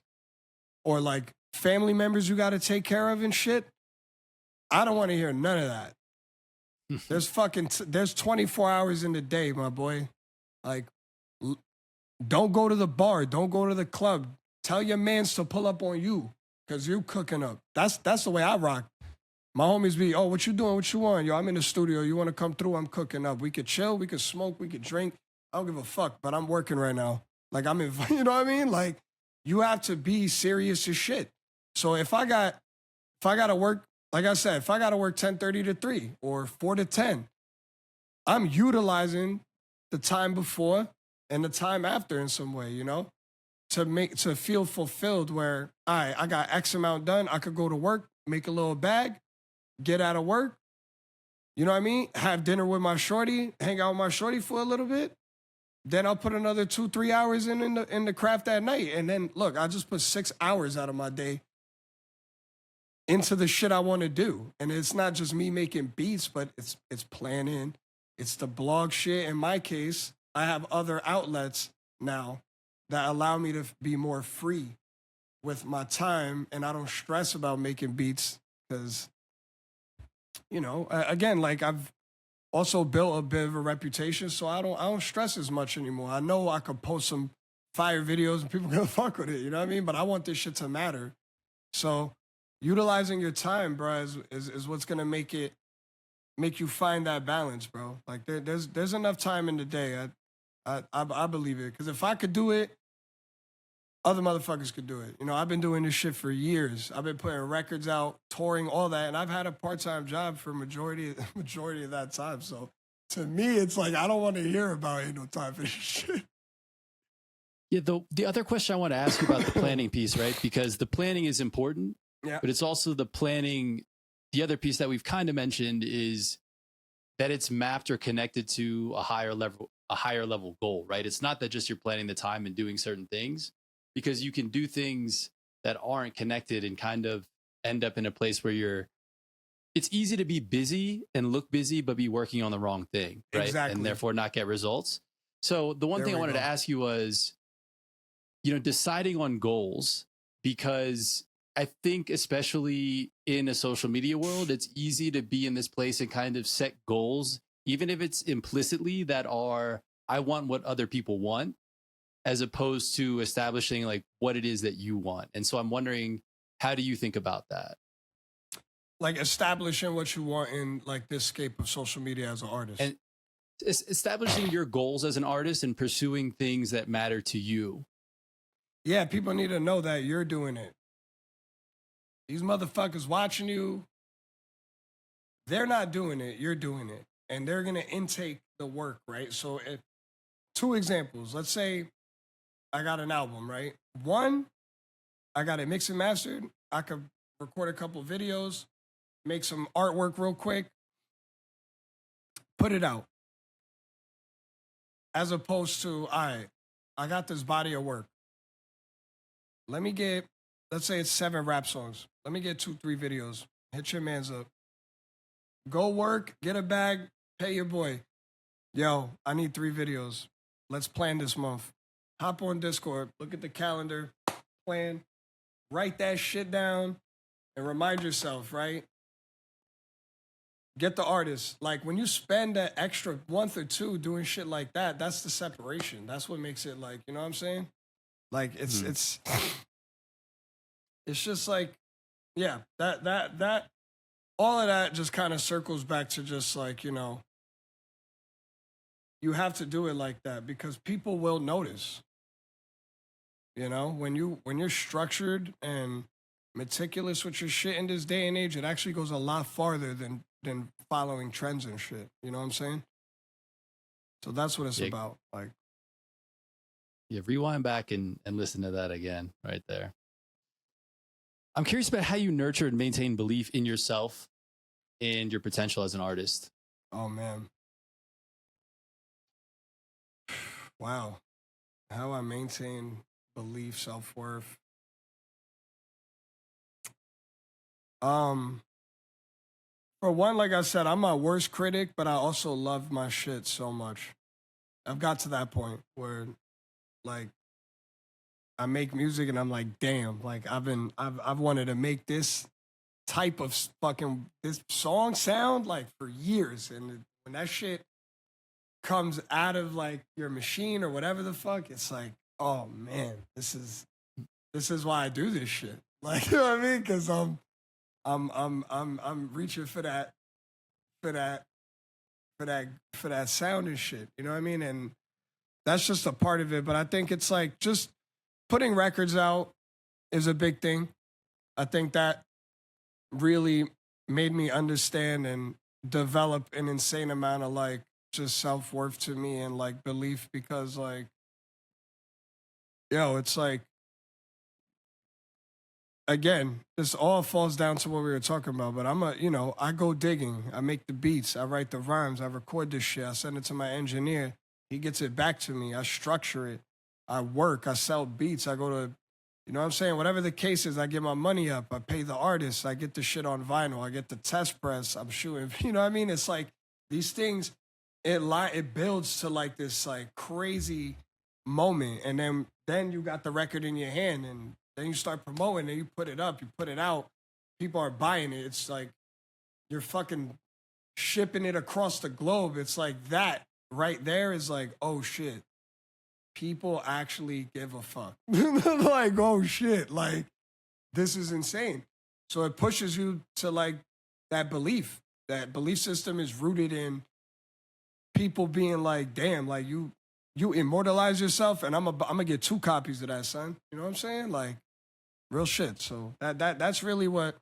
or like family members you gotta take care of and shit, I don't want to hear none of that. There's 24 hours in the day, my boy. Like don't go to the bar, don't go to the club. Tell your mans to pull up on you because you cooking up. That's the way I rock. My homies be, oh, what you doing? What you want? Yo, I'm in the studio. You want to come through? I'm cooking up. We could chill. We could smoke. We could drink. I don't give a fuck, but I'm working right now. Like I'm in, you know what I mean? Like you have to be serious as shit. So if I gotta work, like I said, if I gotta work 10:30 to 3 or 4 to 10, I'm utilizing the time before and the time after in some way, you know? To feel fulfilled where I got X amount done. I could go to work, make a little bag, get out of work. You know what I mean? Have dinner with my shorty, hang out with my shorty for a little bit. Then I'll put another 2-3 hours in the craft at night. And then look, I just put 6 hours out of my day into the shit I want to do. And it's not just me making beats, but it's planning. It's the blog shit. In my case, I have other outlets now that allow me to be more free with my time, and I don't stress about making beats because, you know, again, like I've also built a bit of a reputation, so I don't stress as much anymore. I know I could post some fire videos and people gonna fuck with it, you know what I mean? But I want this shit to matter. So utilizing your time, bro, is what's gonna make you find that balance, bro. Like there's enough time in the day. I believe it because if I could do it, other motherfuckers could do it. You know, I've been doing this shit for years. I've been putting records out, touring, all that, and I've had a part-time job for majority of that time. So to me, it's like I don't want to hear about ain't no time for this shit. Yeah, the other question I want to ask you about the planning piece, right? Because the planning is important, Yeah. but it's also the planning. The other piece that we've kind of mentioned is that it's mapped or connected to a higher level goal, right? It's not that just you're planning the time and doing certain things, because you can do things that aren't connected and kind of end up in a place where it's easy to be busy and look busy, but be working on the wrong thing, right? Exactly. And therefore not get results. So the one thing I wanted to ask you was, you know, deciding on goals, because I think especially in a social media world, it's easy to be in this place and kind of set goals, even if it's implicitly that are, I want what other people want, as opposed to establishing like what it is that you want. And so I'm wondering, how do you think about that? like establishing what you want in like this scape of social media as an artist. And establishing your goals as an artist and pursuing things that matter to you. Yeah, people need to know that you're doing it. These motherfuckers watching you, they're not doing it, you're doing it. And they're gonna intake the work, right? So if 2 examples, let's say I got an album, right? One, I got it mixed and mastered. I could record a couple videos, make some artwork real quick, put it out. As opposed to, all right, I got this body of work. Let me get, let's say it's 7 rap songs. Let me get 2, 3 videos. Hit your mans up. Go work, get a bag, pay your boy. Yo, I need 3 videos. Let's plan this month. Hop on Discord, look at the calendar, plan, write that shit down, and remind yourself, right? Get the artist. Like when you spend that extra month or 2 doing shit like that, that's the separation. That's what makes it like, you know what I'm saying? Like it's just like, yeah, that all of that just kind of circles back to just like, you know, you have to do it like that because people will notice. You know, when you're structured and meticulous with your shit in this day and age, it actually goes a lot farther than following trends and shit. You know what I'm saying? So that's what it's about. Like, yeah, rewind back and listen to that again right there. I'm curious about how you nurture and maintain belief in yourself and your potential as an artist. Oh man. Wow. How I maintain belief, self-worth. For one, like I said, I'm my worst critic, but I also love my shit so much. I've got to that point where like I make music and I'm like, damn, like I've wanted to make this type of fucking this song sound like for years. And when that shit comes out of like your machine or whatever the fuck, it's like, oh man, this is why I do this shit. Like, you know what I mean? Because I'm reaching for that sound and shit. You know what I mean? And that's just a part of it. But I think it's like just putting records out is a big thing. I think that really made me understand and develop an insane amount of like just self-worth to me and like belief because like, yo, it's like, again, this all falls down to what we were talking about, but I go digging. I make the beats. I write the rhymes. I record this shit. I send it to my engineer. He gets it back to me. I structure it. I work. I sell beats. I go to, you know what I'm saying? Whatever the case is, I get my money up. I pay the artist. I get the shit on vinyl. I get the test press. I'm shooting. You know what I mean? It's like these things, it builds to like this like crazy moment. And then you got the record in your hand and then you start promoting and you put it up, you put it out, people are buying it. It's like you're fucking shipping it across the globe. It's like that right there is like, oh shit, people actually give a fuck. Like, oh shit, like this is insane. So it pushes you to like that belief. That belief system is rooted in people being like, damn, like you immortalize yourself and I'm gonna get 2 copies of that, son. You know what I'm saying? Like, real shit. So that's really what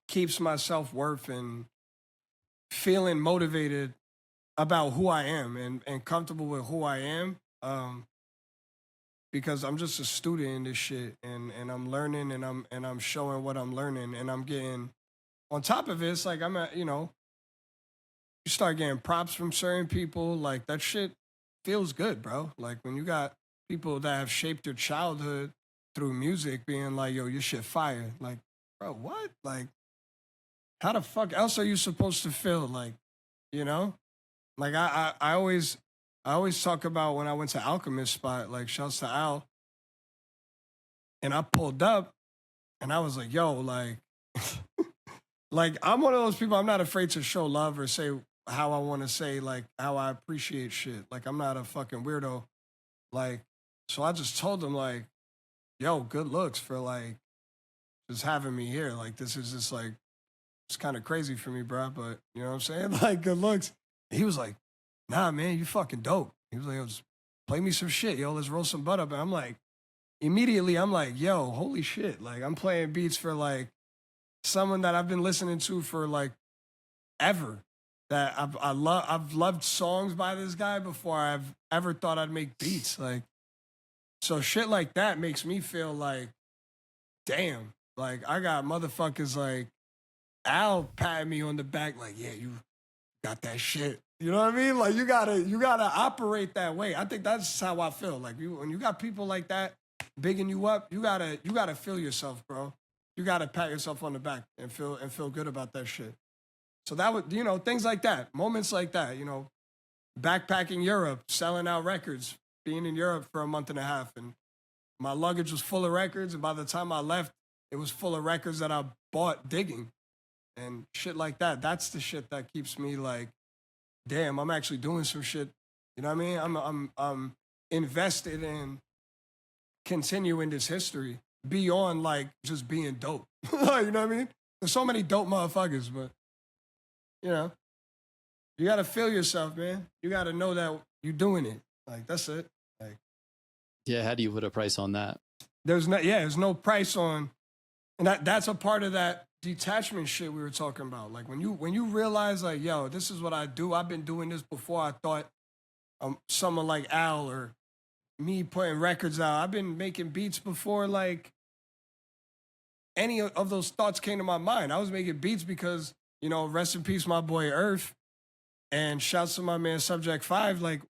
keeps my self-worth and feeling motivated about who I am and comfortable with who I am. Because I'm just a student in this shit and I'm learning and I'm showing what I'm learning and I'm getting on top of it, it's like you start getting props from certain people, like that shit feels good, bro. Like when you got people that have shaped your childhood through music being like, yo, your shit fire. Like, bro, what? Like, how the fuck else are you supposed to feel? Like, you know? Like I always talk about when I went to Alchemist spot, like shouts to Al. And I pulled up and I was like, yo, like like I'm one of those people, I'm not afraid to show love or say how I want to say, like how I appreciate shit. Like I'm not a fucking weirdo. Like, so I just told him like, yo, good looks for like just having me here. Like this is just like it's kind of crazy for me, bro. But you know what I'm saying? Like, good looks. He was like, nah, man, you fucking dope. He was like, yo, just play me some shit, yo. Let's roll some butt up. And I'm like, immediately, I'm like, yo, holy shit. Like, I'm playing beats for like someone that I've been listening to for like ever. That I've loved songs by this guy before I've ever thought I'd make beats. Like, so shit like that makes me feel like, damn, like I got motherfuckers like Al patting me on the back, like, yeah, you got that shit. You know what I mean? Like you gotta operate that way. I think that's how I feel. Like when you got people like that bigging you up, you gotta feel yourself, bro. You gotta pat yourself on the back and feel good about that shit. So that would, you know, things like that, moments like that, you know, backpacking Europe, selling out records, being in Europe for a month and a half, and my luggage was full of records, and by the time I left, it was full of records that I bought digging and shit like that. That's the shit that keeps me like, damn, I'm actually doing some shit. You know what I mean? I'm invested in continuing this history beyond like just being dope. You know what I mean? There's so many dope motherfuckers, but you know, you gotta feel yourself, man. You gotta know that you're doing it. Like that's it. Like, Yeah, how do you put a price on that? there's no price on, and that's a part of that detachment shit we were talking about. Like when you realize like, yo, this is what I do. I've been doing this before I thought someone like Al or me putting records out. I've been making beats before like any of those thoughts came to my mind. I was making beats because, you know, rest in peace, my boy Earth, and shouts to my man Subject 5. Like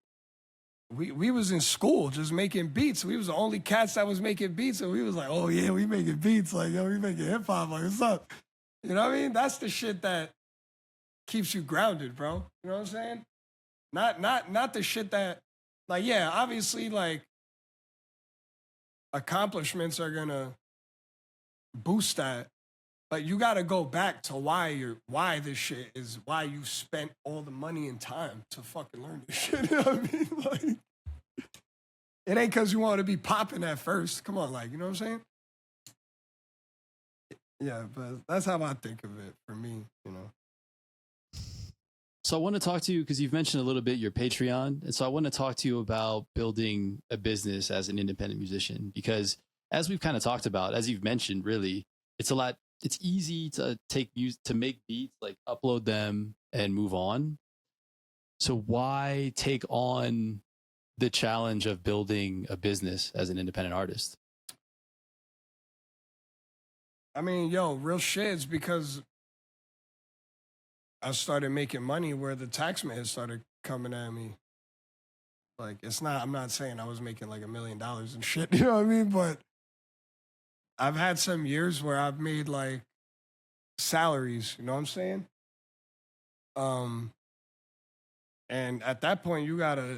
we was in school just making beats. We was the only cats that was making beats, and we was like, oh yeah, we making beats. Like, yo, we making hip hop. Like, what's up? You know what I mean? That's the shit that keeps you grounded, bro. You know what I'm saying? Not the shit that, like, yeah, obviously, like, accomplishments are gonna boost that, but you gotta go back to why this shit is, why you spent all the money and time to fucking learn this shit. You know what I mean? Like, it ain't because you want to be popping at first. Come on, like, you know what I'm saying? Yeah, but that's how I think of it for me, you know. So I want to talk to you because you've mentioned a little bit your Patreon. And so I want to talk to you about building a business as an independent musician, because as we've kind of talked about, as you've mentioned, really, it's easy to make beats, like upload them and move on. So why take on the challenge of building a business as an independent artist? I mean, yo, real shit, it's because I started making money where the tax man started coming at me. Like, I'm not saying I was making like $1 million and shit, you know what I mean? But I've had some years where I've made like salaries, you know what I'm saying? And at that point, you gotta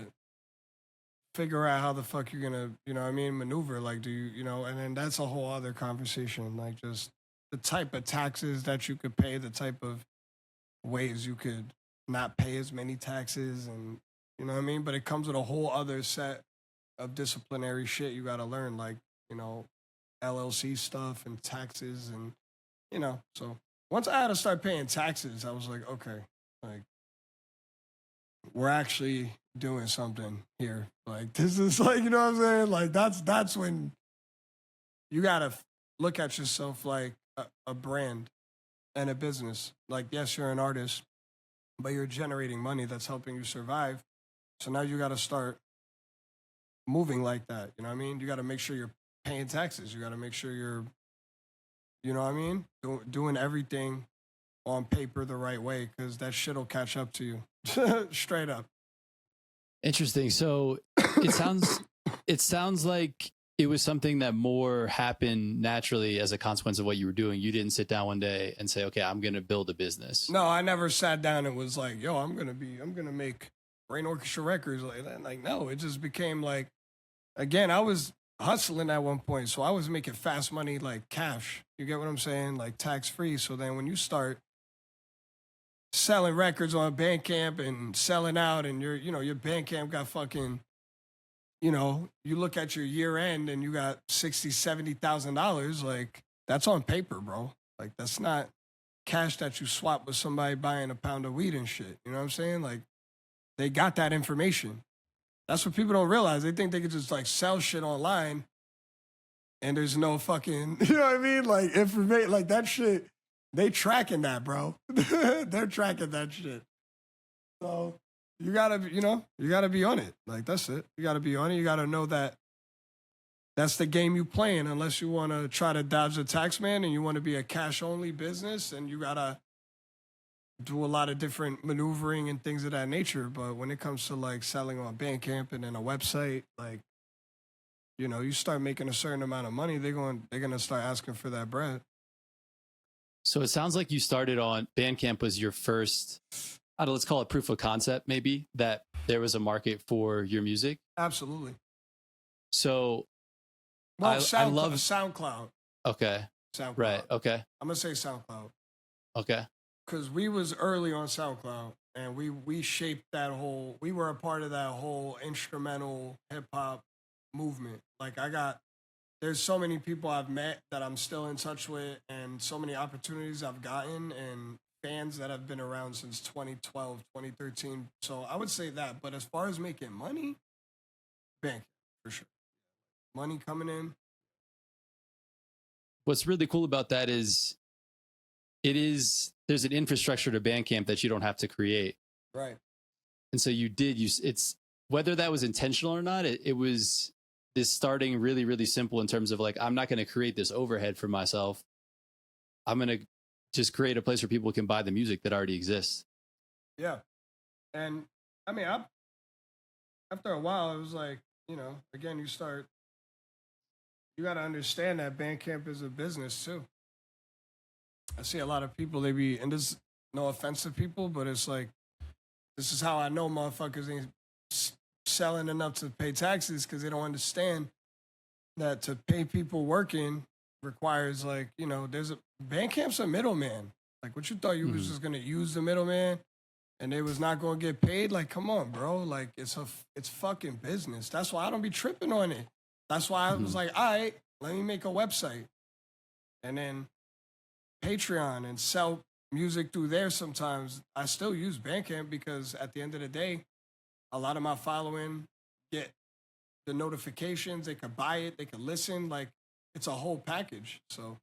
figure out how the fuck you're gonna, you know what I mean, maneuver. Like, you know, and then that's a whole other conversation. Like, just the type of taxes that you could pay, the type of ways you could not pay as many taxes, and you know what I mean? But it comes with a whole other set of disciplinary shit you gotta learn, like, you know, LLC stuff and taxes, and you know, so once I had to start paying taxes, I was like, okay, like, we're actually doing something here. Like, this is like, you know what I'm saying? Like, that's when you gotta look at yourself like a brand and a business. Like, yes, you're an artist, but you're generating money that's helping you survive. So now you gotta start moving like that. You know what I mean? You gotta make sure you're paying taxes. You gotta make sure you're, you know what I mean? Doing everything on paper the right way, because that shit'll catch up to you. Straight up. Interesting. So it sounds like it was something that more happened naturally as a consequence of what you were doing. You didn't sit down one day and say, okay, I'm going to build a business. No, I never sat down and was like, yo, I'm gonna make Brainorchestra records like that. Like, no, it just became like, again, I was hustling at one point, so I was making fast money, like cash. You get what I'm saying? Like tax free. So then when you start selling records on Bandcamp and selling out, and your Bandcamp got fucking, you know, you look at your year end and you got $60,000, $70,000, like, that's on paper, bro. Like, that's not cash that you swap with somebody buying a pound of weed and shit. You know what I'm saying? Like, they got that information. That's what people don't realize. They think they could just like sell shit online and there's no fucking, you know what I mean? Like, information, like that shit, they tracking that, bro. They're tracking that shit. So you gotta, you gotta be on it. Like, that's it. You gotta be on it. You gotta know that that's the game you playing, unless you want to try to dodge the tax man and you want to be a cash only business, and you gotta do a lot of different maneuvering and things of that nature. But when it comes to like selling on Bandcamp and then a website, like, you start making a certain amount of money, they're gonna start asking for that bread. So it sounds like you started on Bandcamp was your first, I don't know, let's call it proof of concept, maybe, that there was a market for your music. Absolutely. So Well, I love SoundCloud. Okay. SoundCloud. Right. Okay. I'm gonna say SoundCloud Okay. because we was early on SoundCloud, and we shaped that whole. We were a part of that whole instrumental hip hop movement. Like, there's so many people I've met that I'm still in touch with, and so many opportunities I've gotten, and fans that have been around since 2012, 2013. So I would say that. But as far as making money, Bandcamp for sure. Money coming in. What's really cool about that is there's an infrastructure to Bandcamp that you don't have to create. Right. And so it's whether that was intentional or not, it was this starting really, really simple in terms of like, I'm not going to create this overhead for myself. I'm going to just create a place where people can buy the music that already exists. Yeah. And I mean, after a while, it was like, again, you got to understand that Bandcamp is a business too. I see a lot of people, and this, no offense to people, but it's like, this is how I know motherfuckers ain't selling enough to pay taxes, because they don't understand that to pay people working requires, like, Bandcamp's a middleman. Like, what you thought you was just going to use the middleman and they was not going to get paid? Like, come on, bro. Like, it's fucking business. That's why I don't be tripping on it. That's why I was like, all right, let me make a website and then Patreon and sell music through there. Sometimes I still use Bandcamp because at the end of the day, a lot of my following get the notifications. They could buy it. They could listen. Like, it's a whole package. So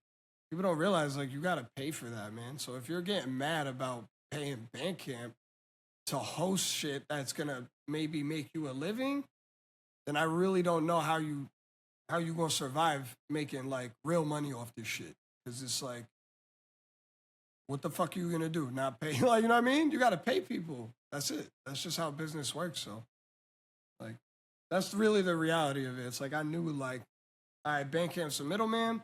people don't realize, like, you got to pay for that, man. So if you're getting mad about paying Bandcamp to host shit that's going to maybe make you a living, then I really don't know how you going to survive making, like, real money off this shit. Because it's like, what the fuck are you going to do? Not pay? Like, you know what I mean? You got to pay people. That's it. That's just how business works. So, like, that's really the reality of it. It's like, I knew, like, all right, Bandcamp's a middleman.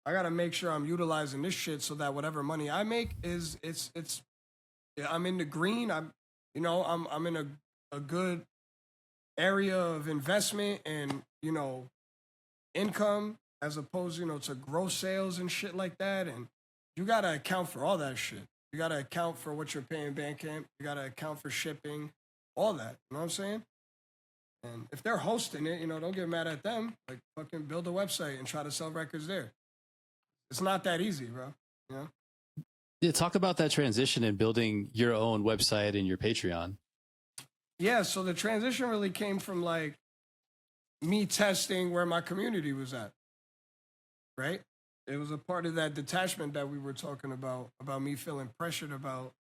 I got to make sure I'm utilizing this shit so that whatever money I make I'm in the green. I'm in a good area of investment and, income, as opposed, to gross sales and shit like that. And you got to account for all that shit. You got to account for what you're paying Bandcamp. You got to account for shipping, all that. You know what I'm saying? And if they're hosting it, don't get mad at them. Like, fucking build a website and try to sell records there. It's not that easy, bro. Yeah, talk about that transition and building your own website and your Patreon. Yeah, so the transition really came from, like, me testing where my community was at, right? It was a part of that detachment that we were talking about me feeling pressured about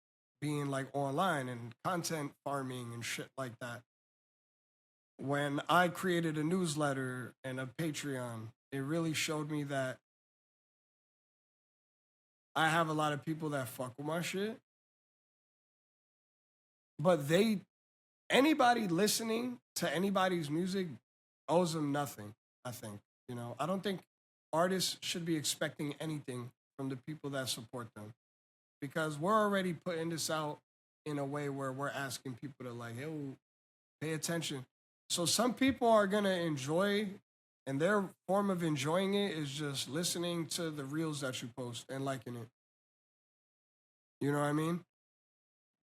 being, like, online and content farming and shit like that. When I created a newsletter and a Patreon, it really showed me that I have a lot of people that fuck with my shit, but anybody listening to anybody's music owes them nothing, I think. I don't think artists should be expecting anything from the people that support them, because we're already putting this out in a way where we're asking people to, like, hey, pay attention. So some people are going to enjoy, and their form of enjoying it is just listening to the reels that you post and liking it. You know what I mean?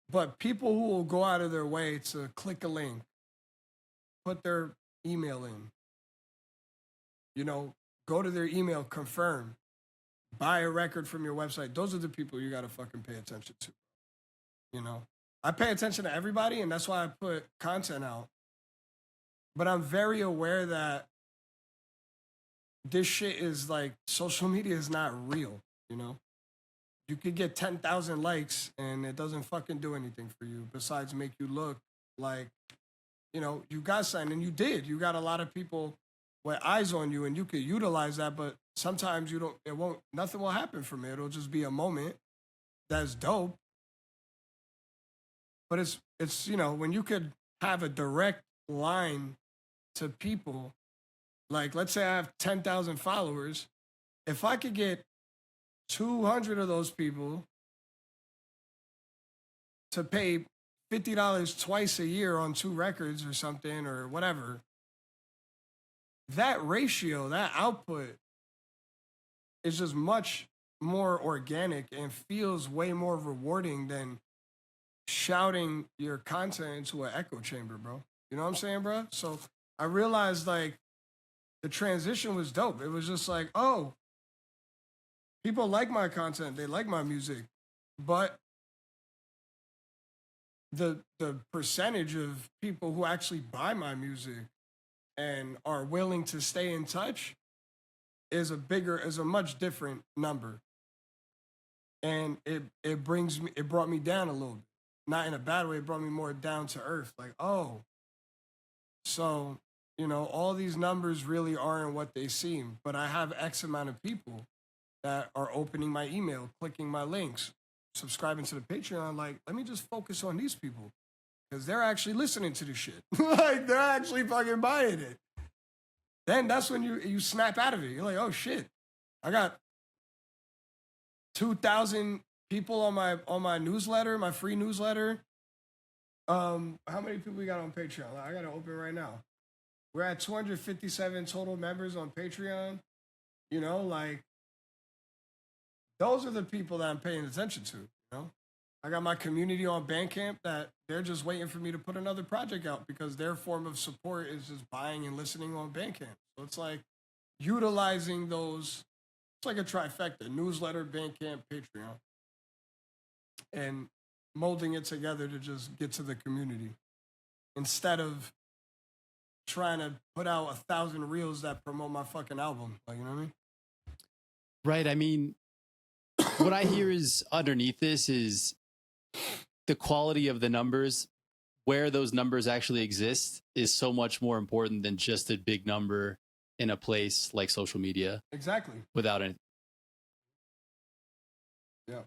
But people who will go out of their way to click a link, put their email in, go to their email, confirm, buy a record from your website. Those are the people you gotta fucking pay attention to. You know, I pay attention to everybody, and that's why I put content out. But I'm very aware that this shit is like social media is not real. You know, you could get 10,000 likes, and it doesn't fucking do anything for you besides make you look like, you know, you got something, and you did. You got a lot of people with eyes on you, and you could utilize that. But sometimes you don't. It won't. Nothing will happen from it. It'll just be a moment that's dope. But it's you know, when you could have a direct line to people, like let's say I have 10,000 followers, if I could get 200 of those people to pay $50 twice a year on 2 records or something or whatever, that ratio, that output is just much more organic and feels way more rewarding than shouting your content into an echo chamber, bro. You know what I'm saying, bro? So I realized like the transition was dope. It was just like, oh, people like my content, they like my music, but the percentage of people who actually buy my music and are willing to stay in touch is a much different number. And it brought me down a little bit. Not in a bad way, it brought me more down to earth. Like, oh, so, you know, all these numbers really aren't what they seem, but I have X amount of people that are opening my email, clicking my links, subscribing to the Patreon. Like, let me just focus on these people because they're actually listening to this shit. Like, they're actually fucking buying it. Then that's when you snap out of it. You're like, oh shit, I got 2,000 people on my newsletter, my free newsletter. How many people we got on Patreon? I got to open right now. We're at 257 total members on Patreon. You know, like those are the people that I'm paying attention to. You know, I got my community on Bandcamp that they're just waiting for me to put another project out because their form of support is just buying and listening on Bandcamp. So it's like utilizing those. It's like a trifecta: newsletter, Bandcamp, Patreon, and molding it together to just get to the community instead of trying to put out 1,000 reels that promote my fucking album. Like, you know what I mean? Right. I mean, what I hear is underneath this is the quality of the numbers, where those numbers actually exist is so much more important than just a big number in a place like social media. Exactly. Without it. Yeah.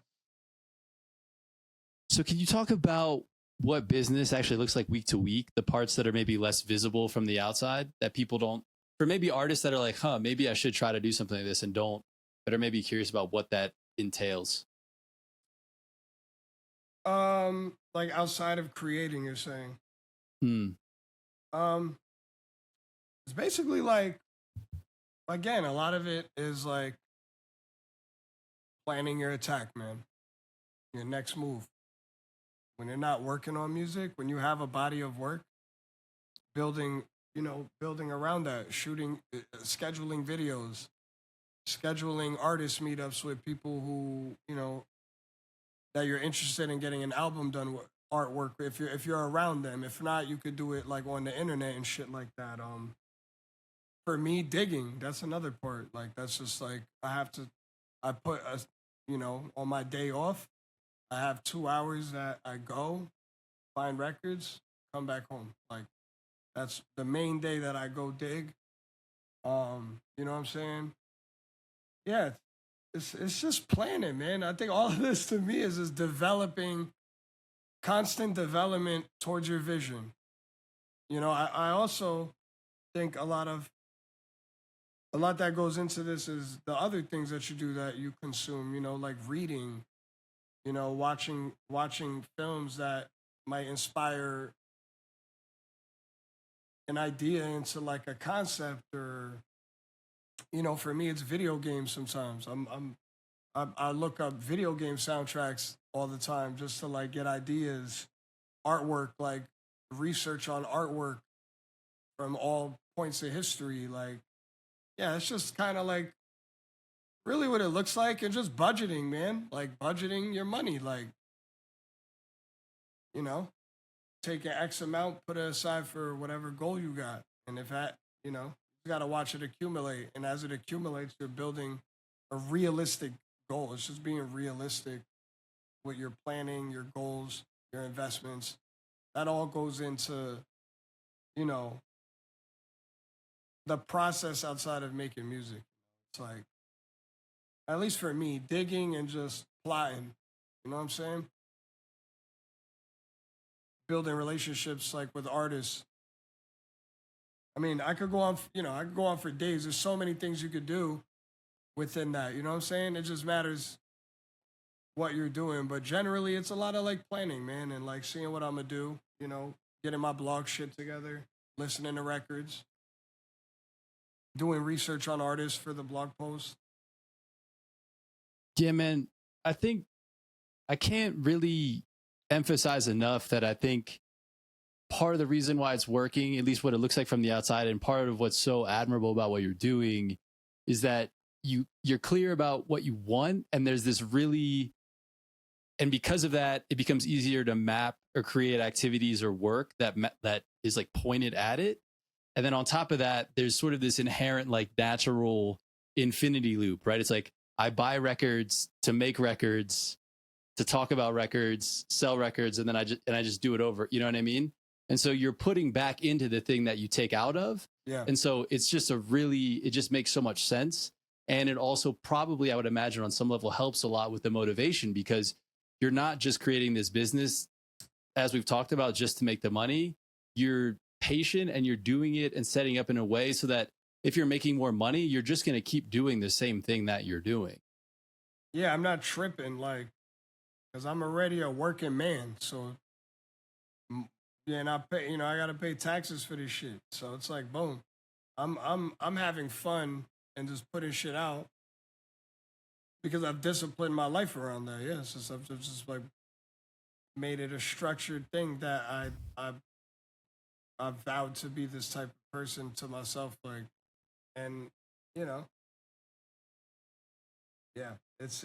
So can you talk about what business actually looks like week to week, the parts that are maybe less visible from the outside that people don't, for maybe artists that are like, maybe I should try to do something like this and don't, but are maybe curious about what that entails? Like outside of creating, you're saying? It's basically like, again, a lot of it is like planning your attack, man. Your next move. When you're not working on music, when you have a body of work, building around that, shooting, scheduling videos, scheduling artist meetups with people who, you know, that you're interested in getting an album done with artwork if you're around them. If not, you could do it like on the internet and shit like that. For me, digging, that's another part. Like that's just like I put a, you know, on my day off, I have 2 hours that I go find records, come back home. Like that's the main day that I go dig. You know what I'm saying? Yeah, it's just planning, man. I think all of this to me is just developing, constant development towards your vision. You know, I also think a lot that goes into this is the other things that you do that you consume, you know, like reading, you know, watching films that might inspire an idea into like a concept, or you know, for me it's video games sometimes. I look up video game soundtracks all the time just to like get ideas, artwork, like research on artwork from all points of history. Like, yeah, it's just kind of like really what it looks like, and just budgeting, man. Like budgeting your money, like, you know, take an X amount, put it aside for whatever goal you got. And if that, you got to watch it accumulate. And as it accumulates, you're building a realistic goal. It's just being realistic with your planning, your goals, your investments. That all goes into, you know, the process outside of making music. It's like, at least for me, digging and just plotting. You know what I'm saying? Building relationships like with artists. I mean, I could go on, I could go on for days. There's so many things you could do within that. You know what I'm saying? It just matters what you're doing. But generally, it's a lot of like planning, man, and like seeing what I'm gonna do. Getting my blog shit together, listening to records, doing research on artists for the blog post. Yeah, man. I think I can't really emphasize enough that I think part of the reason why it's working, at least what it looks like from the outside, and part of what's so admirable about what you're doing is that you're clear about what you want, and there's this really, and because of that, it becomes easier to map or create activities or work that is like pointed at it. And then on top of that, there's sort of this inherent like natural infinity loop, right? It's like I buy records to make records, to talk about records, sell records, and then I just do it over. You know what I mean? And so you're putting back into the thing that you take out of. Yeah. And so it's just it just makes so much sense. And it also probably, I would imagine, on some level helps a lot with the motivation, because you're not just creating this business, as we've talked about, just to make the money. You're patient and you're doing it and setting up in a way so that if you're making more money, you're just going to keep doing the same thing that you're doing. Yeah, I'm not tripping, like, because I'm already a working man. So, yeah, and I pay, I got to pay taxes for this shit. So it's like, boom, I'm having fun and just putting shit out because I've disciplined my life around that. Yeah, so I've just like made it a structured thing that I vowed to be this type of person to myself, like, and you know, yeah, it's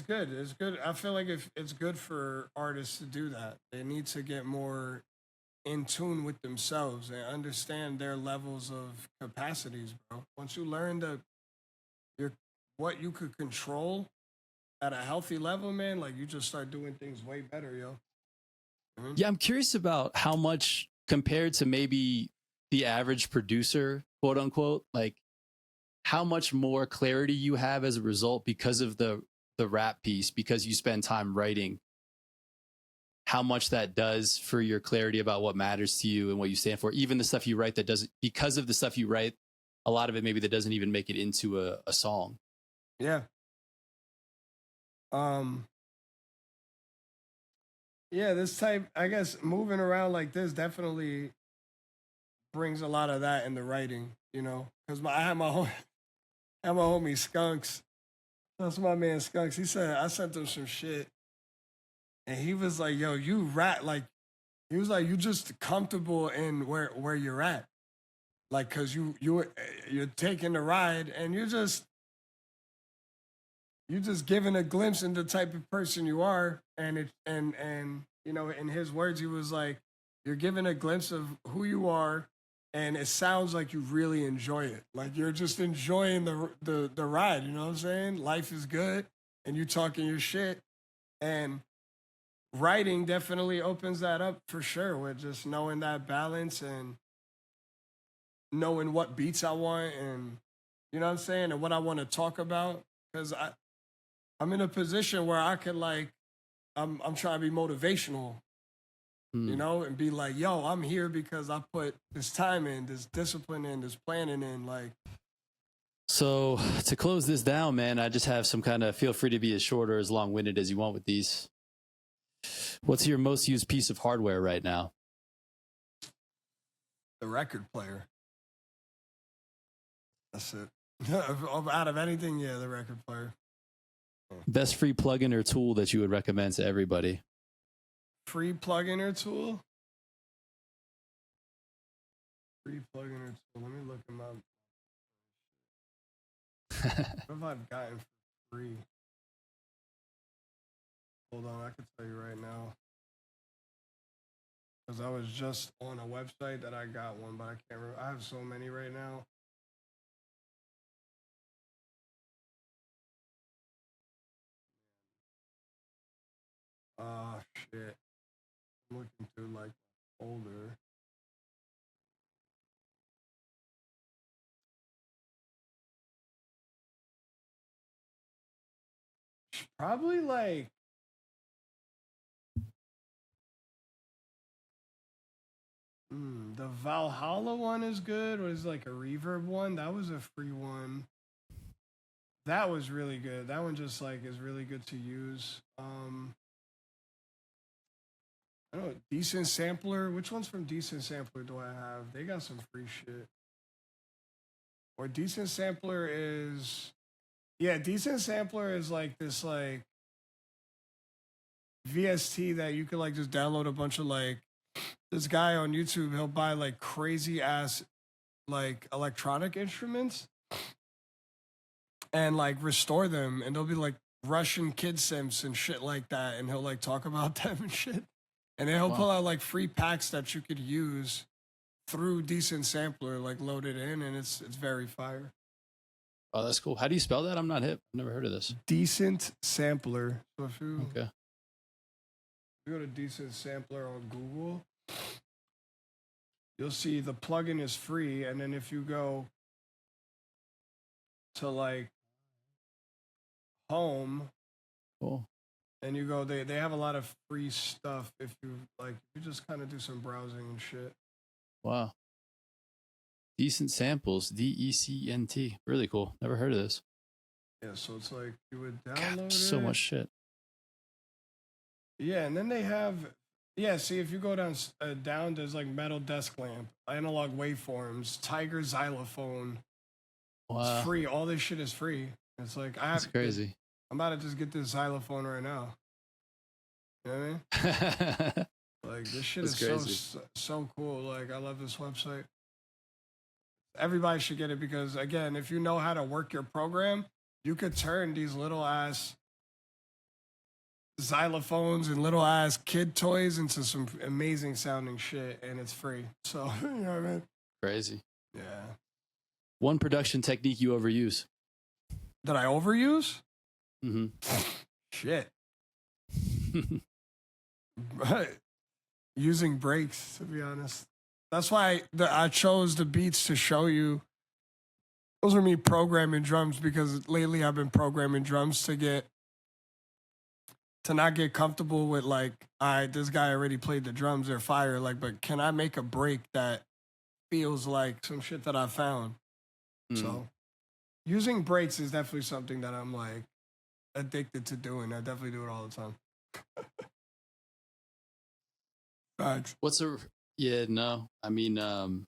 good. It's good. I feel like if it's good for artists to do that, they need to get more in tune with themselves and understand their levels of capacities, bro. Once you learn your what you could control at a healthy level, man, like you just start doing things way better, yo. Mhm. Yeah, I'm curious about how much compared to maybe the average producer, quote unquote, like how much more clarity you have as a result because of the rap piece, because you spend time writing, how much that does for your clarity about what matters to you and what you stand for. Even the stuff you write that doesn't, because of the stuff you write, a lot of it maybe that doesn't even make it into a song. Yeah. Um. Yeah, this type, I guess, moving around like this definitely brings a lot of that in the writing, because I had I had my homie Skunks. That's my man Skunks. He said I sent him some shit, and he was like, "Yo, you rap like." He was like, "You just comfortable in where you're at, like, cause you're taking the ride, and you're just giving a glimpse into the type of person you are, and in his words, he was like, you're giving a glimpse of who you are, and it sounds like you really enjoy it, like you're just enjoying the ride. You know what I'm saying? Life is good, and you talking your shit, and writing definitely opens that up for sure, with just knowing that balance and knowing what beats I want, and you know what I'm saying, and what I want to talk about, because I'm in a position where I could like I'm trying to be motivational, and be like, yo, I'm here because I put this time in, this discipline in, this planning in, like. So to close this down, man, I just have some kind of, feel free to be as short or as long-winded as you want with these. What's your most used piece of hardware right now? The record player. That's it. Out of anything, yeah, the record player. Best free plugin or tool that you would recommend to everybody? Free plugin or tool? Free plugin or tool. Let me look them up. What have I gotten for free? Hold on, I can tell you right now. Because I was just on a website that I got one, but I can't remember. I have so many right now. Shit. I'm looking through like my folder. Probably like the Valhalla one is good. It was like a reverb one. That was a free one. That was really good. That one just like is really good to use. I don't know, Decent Sampler. Which one's from Decent Sampler do I have? They got some free shit. Or Decent Sampler is, yeah, Decent Sampler is like this like VST that you could like just download a bunch of like, this guy on YouTube, he'll buy like crazy ass like electronic instruments and like restore them, and they'll be like Russian kid sims and shit like that, and he'll like talk about them and shit. And then he'll pull out like free packs that you could use through Decent Sampler, like loaded in, and it's very fire. Oh, that's cool. How do you spell that? I'm not hip. I've never heard of this. Decent Sampler. So if you Okay. go to Decent Sampler on Google, you'll see the plugin is free, and then if you go to like home, cool, and you go, they have a lot of free stuff if you like, you just kind of do some browsing and shit. Wow. Decent Samples, DECNT. Really cool. Never heard of this. Yeah, so it's like you would download God, so much shit. Yeah, and then they have, yeah, see, if you go down, there's like Metal Desk Lamp, Analog Waveforms, Tiger Xylophone. Wow. It's free. All this shit is free. It's like, That's crazy. I'm about to just get this xylophone right now. You know what I mean? Like, this shit is so cool. Like, I love this website. Everybody should get it because, again, if you know how to work your program, you could turn these little ass xylophones and little ass kid toys into some amazing sounding shit, and it's free. So, you know what I mean? Crazy. Yeah. One production technique you overuse. That I overuse? Mm-hmm. Shit. Using breaks, to be honest. That's why I chose the beats to show you. Those are me programming drums, because lately I've been programming drums to not get comfortable with like, all right, this guy already played the drums, they're fire. Like, but can I make a break that feels like some shit that I found? So using breaks is definitely something that I'm like addicted to doing. I definitely do it all the time. Thanks. I mean, I'm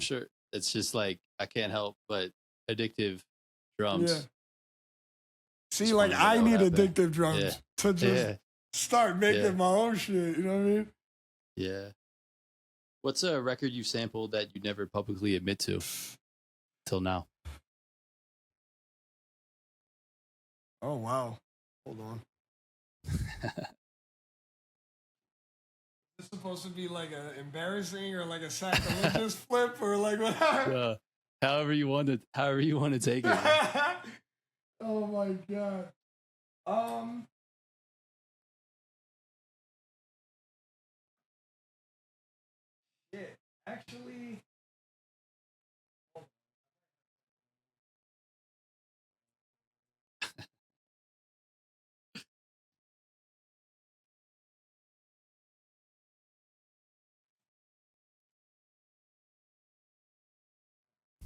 sure it's just like, I can't help but addictive drums. Yeah. See, like, I need addictive drums to just start making my own shit. You know what I mean? Yeah. What's a record you sampled that you never publicly admit to till now? Oh, wow. Hold on. Is this supposed to be like an embarrassing or like a sacrilegious flip or like what? However you want to take it. Oh my God. Shit. Actually,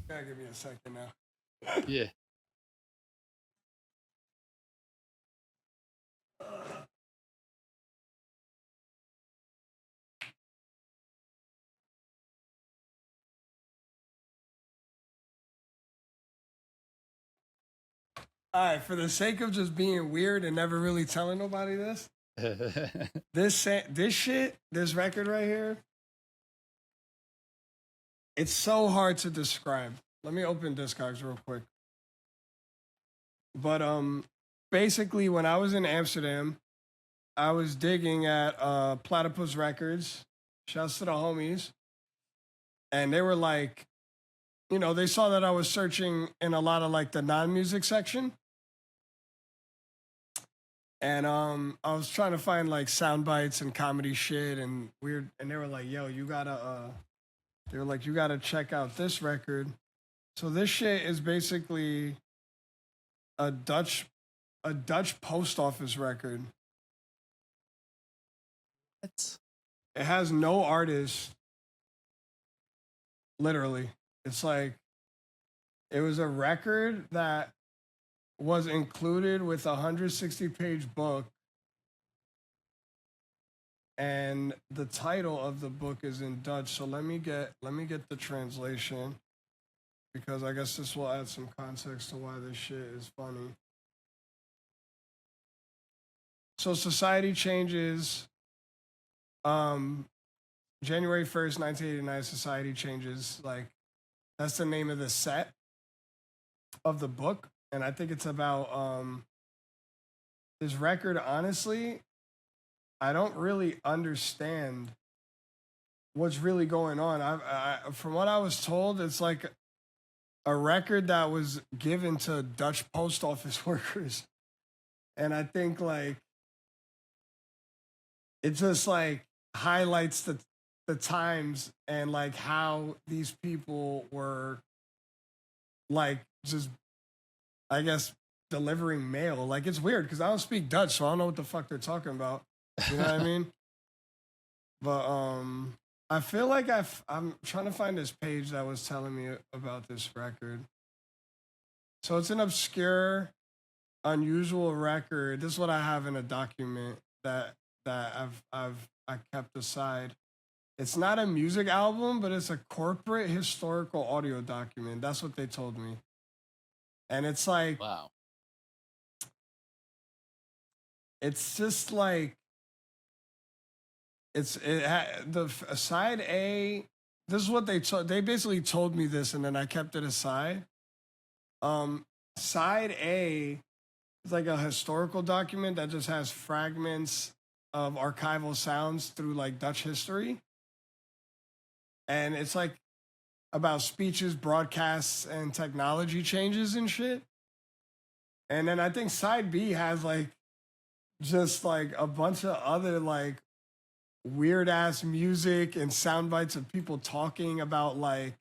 gotta give me a second now. Yeah. All right, for the sake of just being weird and never really telling nobody this, this record right here, it's so hard to describe. Let me open Discogs real quick. But basically, when I was in Amsterdam, I was digging at Platypus Records. Shouts to the homies. And they were like, they saw that I was searching in a lot of like the non-music section. And I was trying to find like sound bites and comedy shit and weird. And they were like, yo, you gotta check out this record. So this shit is basically a Dutch post office record. What? It has no artist. Literally. It's like it was a record that was included with a 160-page book. And the title of the book is in Dutch. So let me get the translation, because I guess this will add some context to why this shit is funny. So Society Changes, January 1st, 1989, Society Changes. Like, that's the name of the set of the book. And I think it's about this record. Honestly, I don't really understand what's really going on. I from what I was told, it's like a record that was given to Dutch post office workers. And I think like it just like highlights the times and like how these people were like just, I guess, delivering mail. Like, it's weird because I don't speak Dutch, so I don't know what the fuck they're talking about. You know what I mean? But I feel like I'm trying to find this page that was telling me about this record. So it's an obscure, unusual record. This is what I have in a document that I kept aside. It's not a music album, but it's a corporate historical audio document. That's what they told me. And it's like, wow. It's just like, the side A. This is what they basically told me this, and then I kept it aside. Side A is like a historical document that just has fragments of archival sounds through like Dutch history. And it's like about speeches, broadcasts, and technology changes and shit. And then I think side B has like just like a bunch of other like weird ass music and sound bites of people talking about like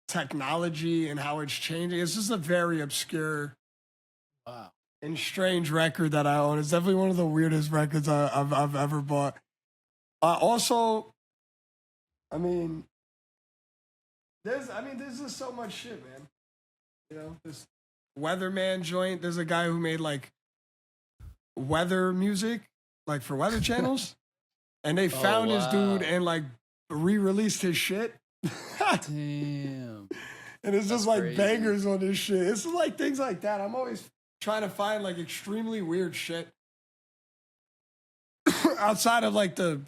technology and how it's changing. It's just a very obscure, wow, and strange record that I own. It's definitely one of the weirdest records I've ever bought. Also, I mean, there's just so much shit, man. You know, this Weatherman joint. There's a guy who made like weather music, like for weather channels, and they found this dude and like re-released his shit. Damn. And it's just like crazy bangers on this shit. It's like things like that. I'm always trying to find like extremely weird shit outside of like the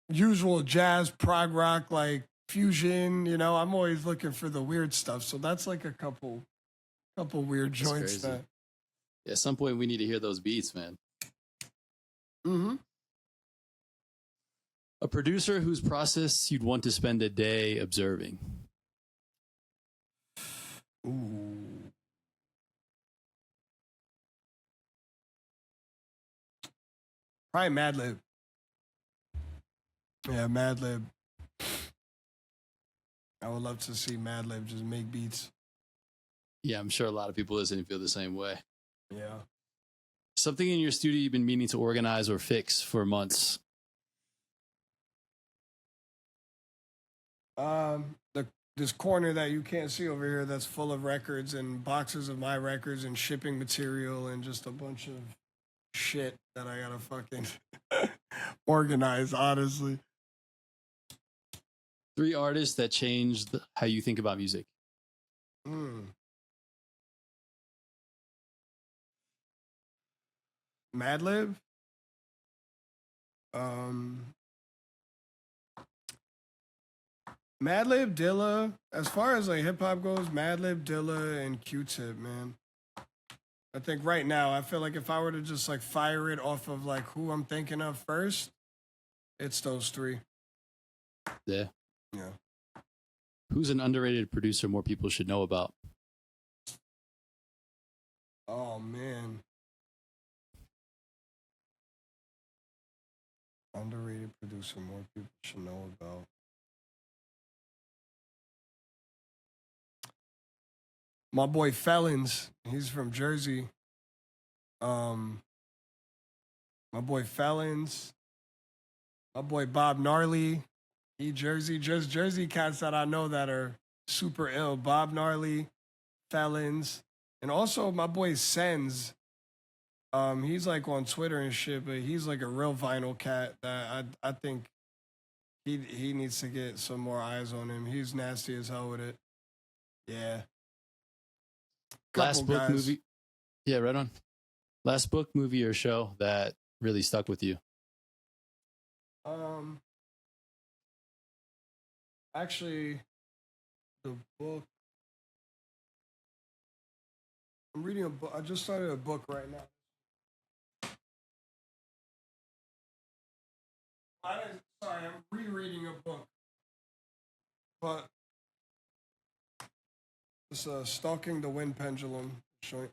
usual jazz, prog rock, like fusion. You know, I'm always looking for the weird stuff. So that's like a couple weird joints. That yeah, at some point we need to hear those beats, man. Mm-hmm. A producer whose process you'd want to spend a day observing. Ooh. Probably Madlib. Yeah, Madlib. I would love to see Madlib just make beats. Yeah, I'm sure a lot of people listening feel the same way. Yeah. Something in your studio you've been meaning to organize or fix for months. This corner that you can't see over here that's full of records and boxes of my records and shipping material and just a bunch of shit that I gotta fucking organize, honestly. 3 artists that changed how you think about music. Madlib. Madlib, Dilla. As far as like hip hop goes, Madlib, Dilla, and Q-Tip, man. I think right now, I feel like if I were to just like fire it off of like who I'm thinking of first, it's those three. Yeah. Yeah. Who's an underrated producer more people should know about? Oh man. Underrated producer more people should know about. My boy Felons, he's from Jersey. My boy Felons, my boy Bob Gnarly, he Jersey, just Jersey cats that I know that are super ill. Bob Gnarly, Felons, and also my boy Sens. He's like on Twitter and shit, but he's like a real vinyl cat that I think he needs to get some more eyes on him. He's nasty as hell with it. Yeah. Last book, guys. movie. Yeah, right on. Last book, movie, or show that really stuck with you? Actually, the book. I'm reading a book. I just started a book right now. Sorry, I'm rereading a book. But it's Stalking the Wind Pendulum joint.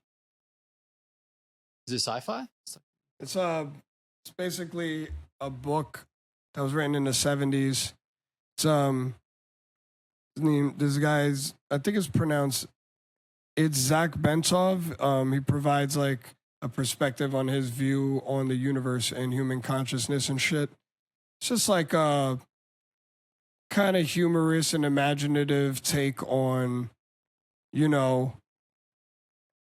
Is it sci-fi? It's basically a book that was written in the 70s. It's this guy's, I think it's pronounced, it's Zach Bentov. He provides like a perspective on his view on the universe and human consciousness and shit. It's just like a kind of humorous and imaginative take on, you know,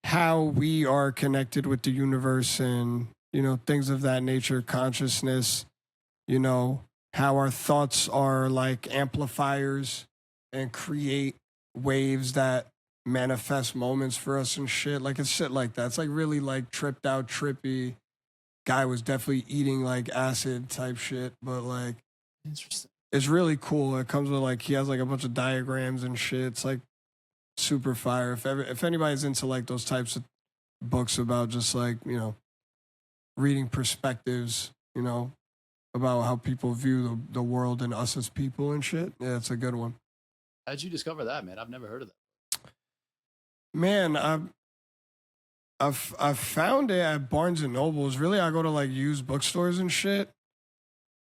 how we are connected with the universe and, you know, things of that nature, consciousness, you know, how our thoughts are like amplifiers and create waves that manifest moments for us and shit. Like it's shit like that. It's like really like tripped out, trippy. Guy was definitely eating like acid type shit, but like Interesting. it's really cool. It comes with like he has like a bunch of diagrams and shit. It's like super fire. If anybody's into like those types of books about just like, you know, reading perspectives, you know, about how people view the world and us as people and shit. Yeah, it's a good one. How'd you discover that, man? I've never heard of that. Man, I've found it at Barnes and Nobles. Really, I go to like used bookstores and shit.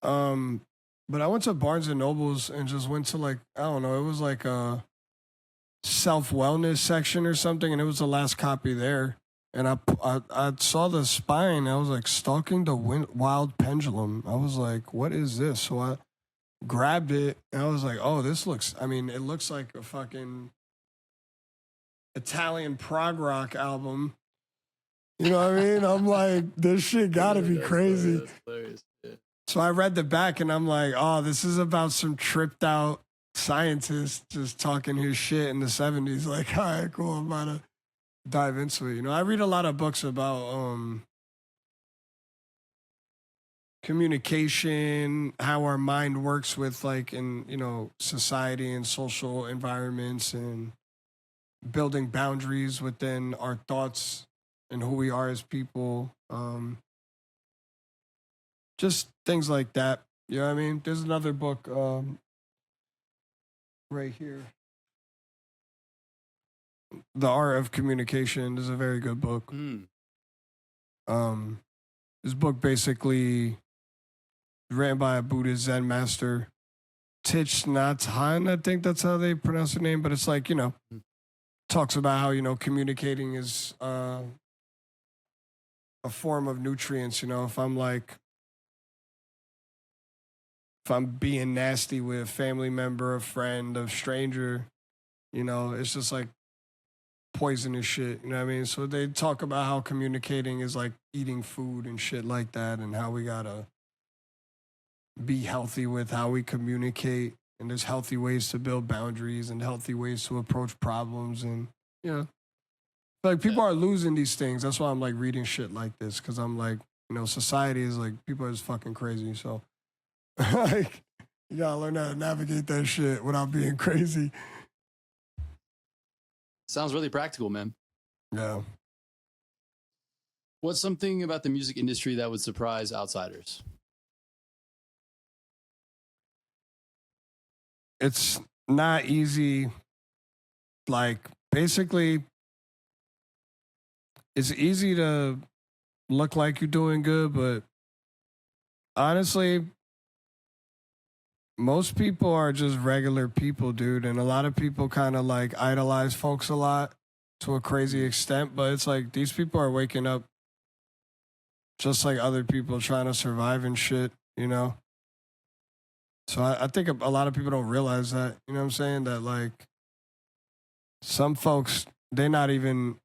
But I went to Barnes and Nobles and just went to like, I don't know, it was like a self-wellness section or something, and it was the last copy there. And I saw the spine. I was like, Stalking the Wild Pendulum. I was like, what is this? So I grabbed it and I was like, oh, this looks, I mean, it looks like a fucking Italian prog rock album. You know what I mean? I'm like, this shit gotta be crazy. That's hilarious. Yeah. So I read the back and I'm like, oh, this is about some tripped out scientist just talking his shit in the 70s. Like, all right, cool. I'm about to dive into it. You know, I read a lot of books about communication, how our mind works with like in, you know, society and social environments and building boundaries within our thoughts and who we are as people. Just things like that. You know what I mean? There's another book right here. The Art of Communication is a very good book. This book basically written by a Buddhist Zen master, Thich Nhat Hanh, I think that's how they pronounce the name, but it's like, you know, talks about how, you know, communicating is a form of nutrients. You know, if I'm being nasty with a family member, a friend, a stranger, you know, it's just like poisonous shit. You know what I mean? So they talk about how communicating is like eating food and shit like that, and how we gotta be healthy with how we communicate. And there's healthy ways to build boundaries and healthy ways to approach problems. And, you know, like people are losing these things. That's why I'm like reading shit like this. Cause I'm like, you know, society is like, people are just fucking crazy. So like, you gotta learn how to navigate that shit without being crazy. Sounds really practical, man. Yeah. What's something about the music industry that would surprise outsiders? It's not easy. Like, basically, it's easy to look like you're doing good, but honestly, most people are just regular people, dude. And a lot of people kind of like idolize folks a lot to a crazy extent. But it's like these people are waking up just like other people trying to survive and shit, you know? So I think a lot of people don't realize that, you know what I'm saying? That like some folks, they're not even,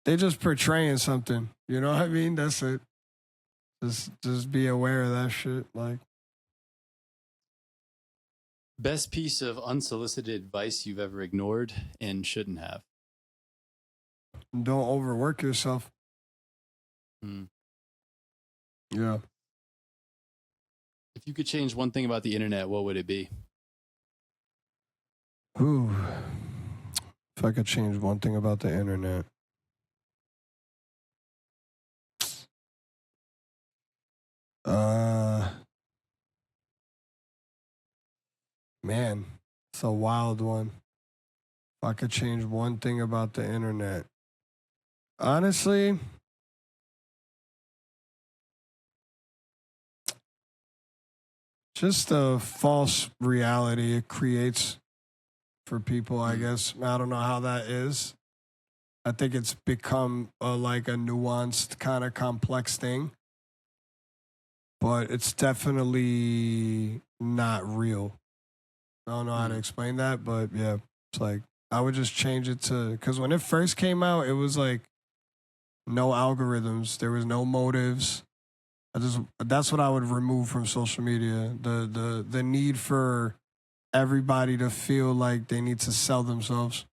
they just portraying something, you know what I mean? That's it. Just be aware of that shit. Like, Best piece of unsolicited advice you've ever ignored and shouldn't have? don't overwork yourself. Hmm. Yeah. If you could change one thing about the internet, what would it be? Ooh. If I could change one thing about the internet. Man, it's a wild one. If I could change one thing about the internet. Honestly, just the false reality it creates for people, I guess. I don't know how that is. I think it's become like a nuanced, kind of complex thing. But it's definitely not real. I don't know how to explain that, but yeah, it's like I would just change it to, because when it first came out, it was like no algorithms, there was no motives. That's what I would remove from social media. The need for everybody to feel like they need to sell themselves.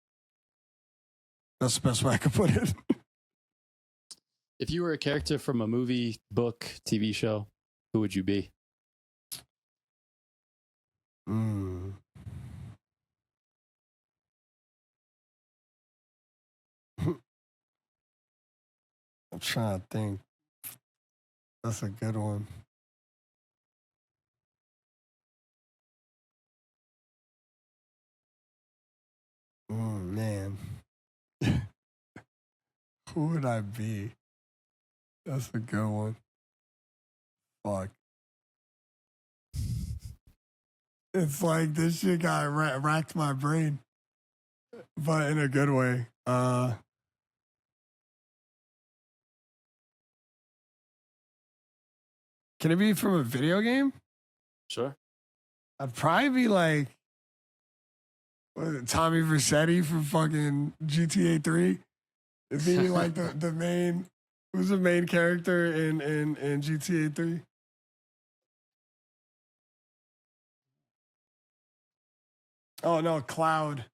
That's the best way I could put it. If you were a character from a movie, book, TV show, who would you be? Mm. I'm trying to think. That's a good one. Man. Who would I be? That's a good one. Fuck. It's like this shit got racked my brain, but in a good way. Can it be from a video game? Sure. I'd probably be like Tommy Vercetti from fucking GTA 3. It'd be like the main, who's the main character in GTA 3? Oh no, Cloud.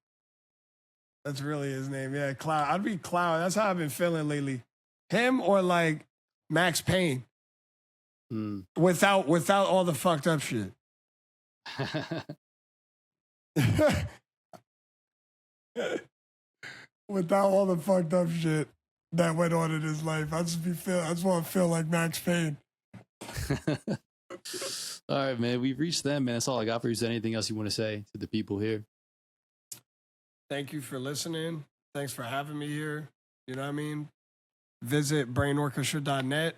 That's really his name. Yeah, Cloud. I'd be Cloud. That's how I've been feeling lately. Him or like Max Payne. Without all the fucked up shit. Without all the fucked up shit that went on in his life. I just want to feel like Max Payne. All right, man. We've reached them, man. That's all I got for you. Is there anything else you want to say to the people here? Thank you for listening. Thanks for having me here. You know what I mean? Visit brainorchestra.net.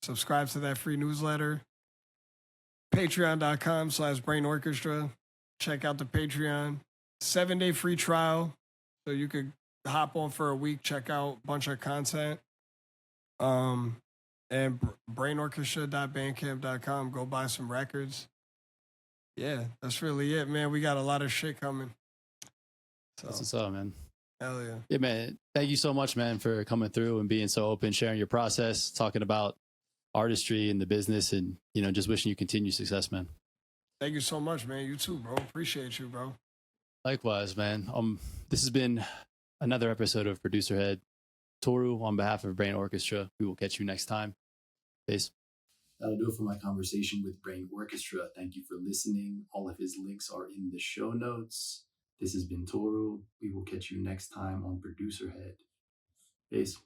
Subscribe to that free newsletter. Patreon.com/brainorchestra. Check out the Patreon. 7-day free trial. So you could hop on for a week, check out a bunch of content. And brainorchestra.bandcamp.com. Go buy some records. Yeah, that's really it, man. We got a lot of shit coming. So, That's what's up, man. hell yeah. Yeah, man. Thank you so much, man, for coming through and being so open, sharing your process, talking about artistry and the business, and just wishing you continued success, man. Thank you so much, man. You too, bro. Appreciate you, bro. Likewise, man. This has been another episode of Producer Head. Toru, on behalf of Brainorchestra, we will catch you next time. Peace. That'll do it for my conversation with Brainorchestra. Thank you for listening. All of his links are in the show notes. This has been Toru. We will catch you next time on Producer Head. Peace.